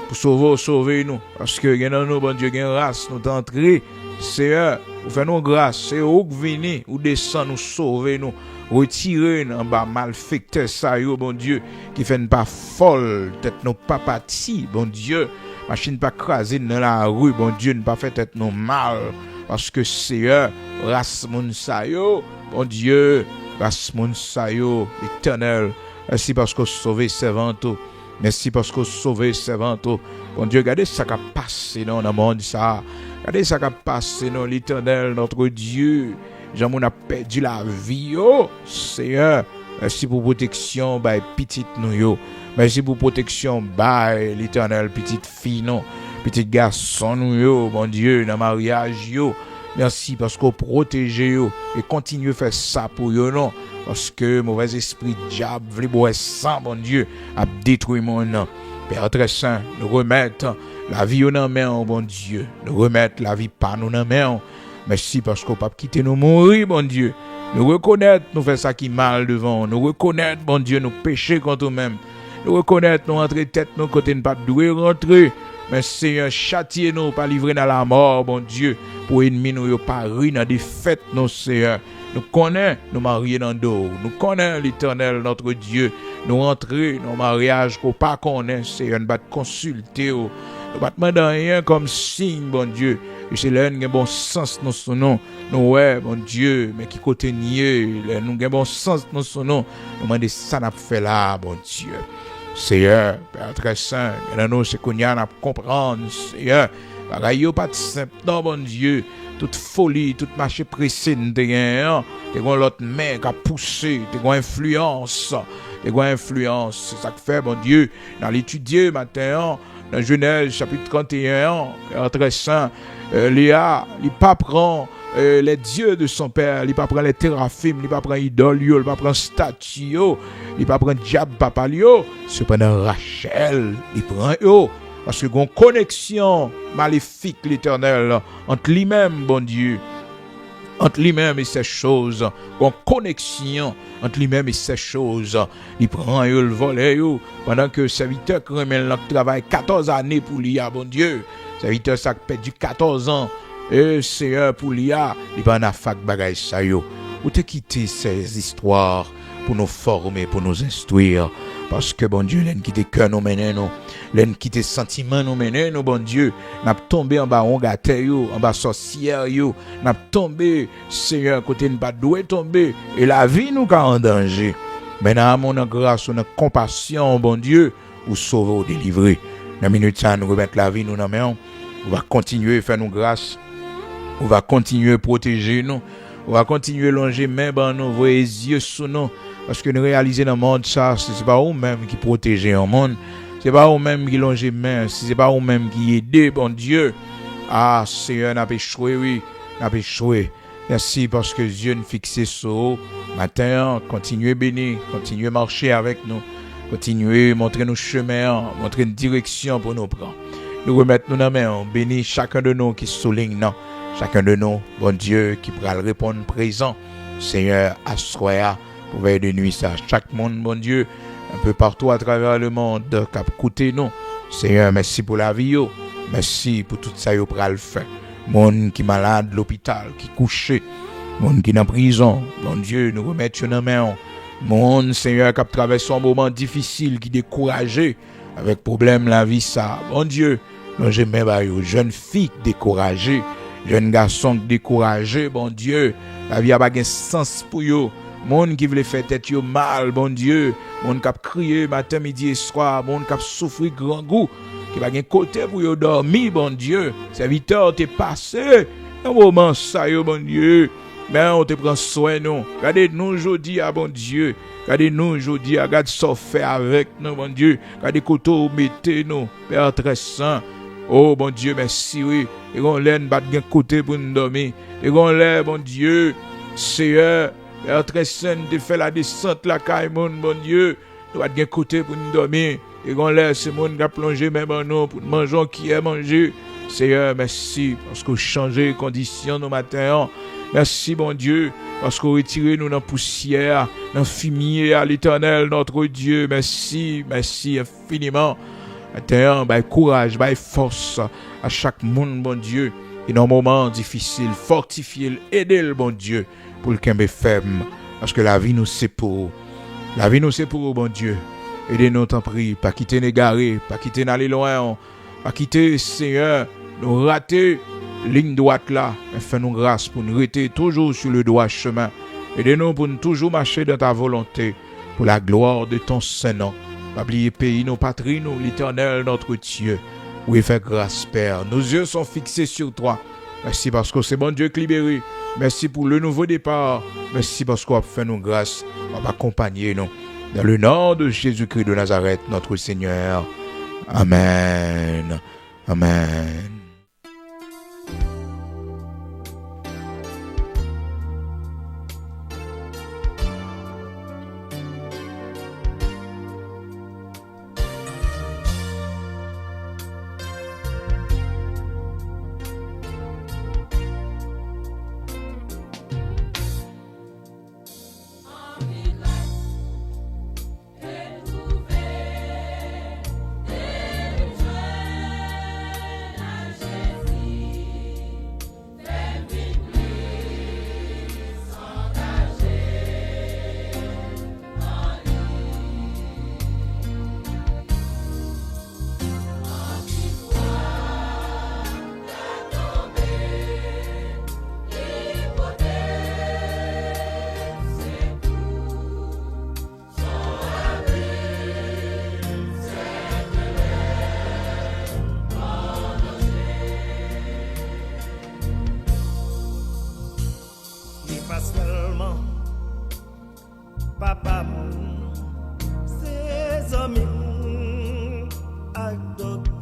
A: Pour sauver nous, parce que nous, bon Dieu, une race, nous t'entrer, Seigneur, Ou fait nous grâce, c'est où que venez, ou descend nous sauver nous, retirer en bas malfecteur ça yo bon Dieu qui fait pas folle, tête nous pas parti, bon Dieu, machine pas craser dans la rue, bon Dieu, ne pas fait tête nous mal parce que c'est race moun sa yo, bon Dieu, race moun sa yo, Éternel. Merci parce que vous sauvez servant. Merci parce que vous sauvez servant. Bon Dieu, regardez ça qui a passé dans le monde ça. Regardez ça qui a passé dans l'Éternel, notre Dieu. Jean-Moun a perdu la vie. Oh, Seigneur, merci pour protection, bah, petite nous yo. Merci pour protection, bah, l'Éternel, petite fille, non. Petit garçon nous yo, bon Dieu, dans le mariage yo. Merci parce que vous protégez yo et continuez à faire ça pour yo, non. Parce que mauvais esprit diable, vle boire sang, bon Dieu, a détruit mon nom. Père très saint, nous remettre la vie dans main, bon Dieu. Nous remettre la vie par nous dans main. Merci parce qu'on ne peut pas quitter nous mourir, bon Dieu. Nous reconnaître, nous faire ça qui mal devant. Nous reconnaître, bon Dieu, nous pécher contre nous-mêmes. Nous reconnaître, nous rentrer tête, nous côté ne pas douer rentrer. Mais Seigneur, châtiez nous, pas livrer dans la mort, bon Dieu. Pour ennemis, nous pas rire dans des fêtes, nos Seigneur. Nous connaissons nous marier dans dos. Nous connaissons l'Éternel, notre Dieu. Nous rentrer dans le mariage qu'on pas connaît, Seigneur. Nous pas consulter. Nous pas demander rien comme signe, bon Dieu. Et c'est là nous avons bon sens dans son nom. Nous ouais, bon Dieu, mais qui côté nier, nous avons bon sens dans son nom. Nous demandons ça n'a fait là, bon Dieu. Seigneur, Père très saint, nous c'est qu'on y a à comprendre, Seigneur. Bagaille pas de simple, non, bon Dieu. Toute folie, toute marché pressé, t'es l'autre main qui a poussé, t'es influence, c'est ça que fait, bon Dieu, dans l'étudier matin, dans Genèse chapitre 31, très saint, Léa, il pas prend les dieux de son père, il pas prend les téraphim, il pas prend idole, il pas prend statue, il pas prend diable papa lio, cependant Rachel, il prend yo. Parce que une connexion maléfique, l'Éternel, entre lui-même, bon Dieu, entre lui-même et ces choses, une connexion entre lui-même et ces choses, il prend le volet, pendant que le serviteur travaille 14 années pour l'IA, bon Dieu, le serviteur ça perdu 14 ans, et Seigneur pour l'IA, il va en fac bagay ça yo. Ou te quitter ces histoires pour nous former, pour nous instruire. Parce que, bon Dieu, l'en quitte cœur nous mène nous. L'en quitte sentiment nous mène nous, bon Dieu. N'a tombé en bas ongate yo, en bas sorcière yo. N'a tombé, Seigneur, côté ne pas doué tomber. Et la vie nous ka en danger. Maintenant, mon grâce, on a compassion, bon Dieu, ou sauver ou délivrer. Dans minute ça, nous remettre la vie nous dans main. On va continuer à faire nous grâce. On va continuer à protéger nous. On va continuer à longer main dans nous, voir les yeux sous nous. Parce que nous réalisons dans le monde ça, c'est pas vous-même qui protégez un monde. C'est pas vous-même qui longez main. C'est pas vous-même qui aidez, bon Dieu. Ah, Seigneur, n'a pas échoué, oui. N'a pas échoué. Merci parce que Dieu nous fixe sur matin. Continuez à bénir. Continuez à marcher avec nous. Continuez à montrer nos chemins. Montrer une direction pour nous prendre. Nous remettons nous dans la main. Bénis chacun de nous qui souligne, non. Chacun de nous, bon Dieu, qui pourra le répondre présent. Seigneur, assoya pour veiller de nuit ça. Chaque monde, bon Dieu, un peu partout à travers le monde, qui a écouté nous. Seigneur, merci pour la vie. Merci pour tout ça que pourra le faire. Monde qui est malade, l'hôpital, qui est couché. Monde qui est en prison. Bon Dieu, nous remettons dans la main. Monde, Seigneur, qui a traversé un moment difficile, qui est découragé avec problème la vie ça. Bon Dieu, nous j'aime bien jeune fille découragée. Jeune garçon découragé, bon Dieu, la vie a pas de sens pour eux. Monde qui veut faire tête yo mal, bon Dieu. Monde qui a crié matin, midi et soir. Monde qui a souffert grand goût. Qui va gen côté pour yo dormir, bon Dieu. Serviteur t'es passé. Un moment ça yo, bon Dieu. Mais on te prend soin nous. Regardez nous aujourd'hui, bon Dieu. Regardez nous aujourd'hui, regarde ça fait avec nous, bon Dieu. Regardez côté où mettez nous, Père très saint. Oh, bon Dieu, merci, oui. Et qu'on l'aide, bat gen côté pour nous dormir. Et qu'on l'aide, bon Dieu. Seigneur, Père très saint, de faire la descente, la caïmon, bon Dieu. Nous bat gen côté pour nous dormir. Et qu'on l'aide, ce monde qui a plongé même en nous, pour manger qui est mangé. Seigneur, merci, parce que vous changez les conditions nos matins. Merci, bon Dieu, parce que vous retirez nous dans la poussière, dans le fumier à l'Éternel, notre Dieu. Merci, merci infiniment. Maintenant, bah, courage, bah, force à chaque monde, bon Dieu, Et dans moments difficiles, fortifiez-le, aidez-le, bon Dieu, pour le camp ferme. Parce que la vie nous c'est pour. La vie nous c'est pour, bon Dieu. Aidez-nous, t'en prie, pas quitter nous garer, pas quitter n'aller loin, pas quitter, Seigneur, nous rater ligne droite là, mais fais-nous grâce pour nous rester toujours sur le droit chemin. Aidez-nous pour nous toujours marcher dans ta volonté, pour la gloire de ton Saint-Nom. Pas oublier pays, nos patries, nous, l'Éternel, notre Dieu. Oui, fais grâce, Père. Nos yeux sont fixés sur toi. Merci parce que c'est bon Dieu qui libère. Merci pour le nouveau départ. Merci parce qu'on a fait nous grâce. On va accompagner nous. Dans le nom de Jésus-Christ de Nazareth, notre Seigneur. Amen. Amen.
B: Seulement papa, ses amis, avec d'autres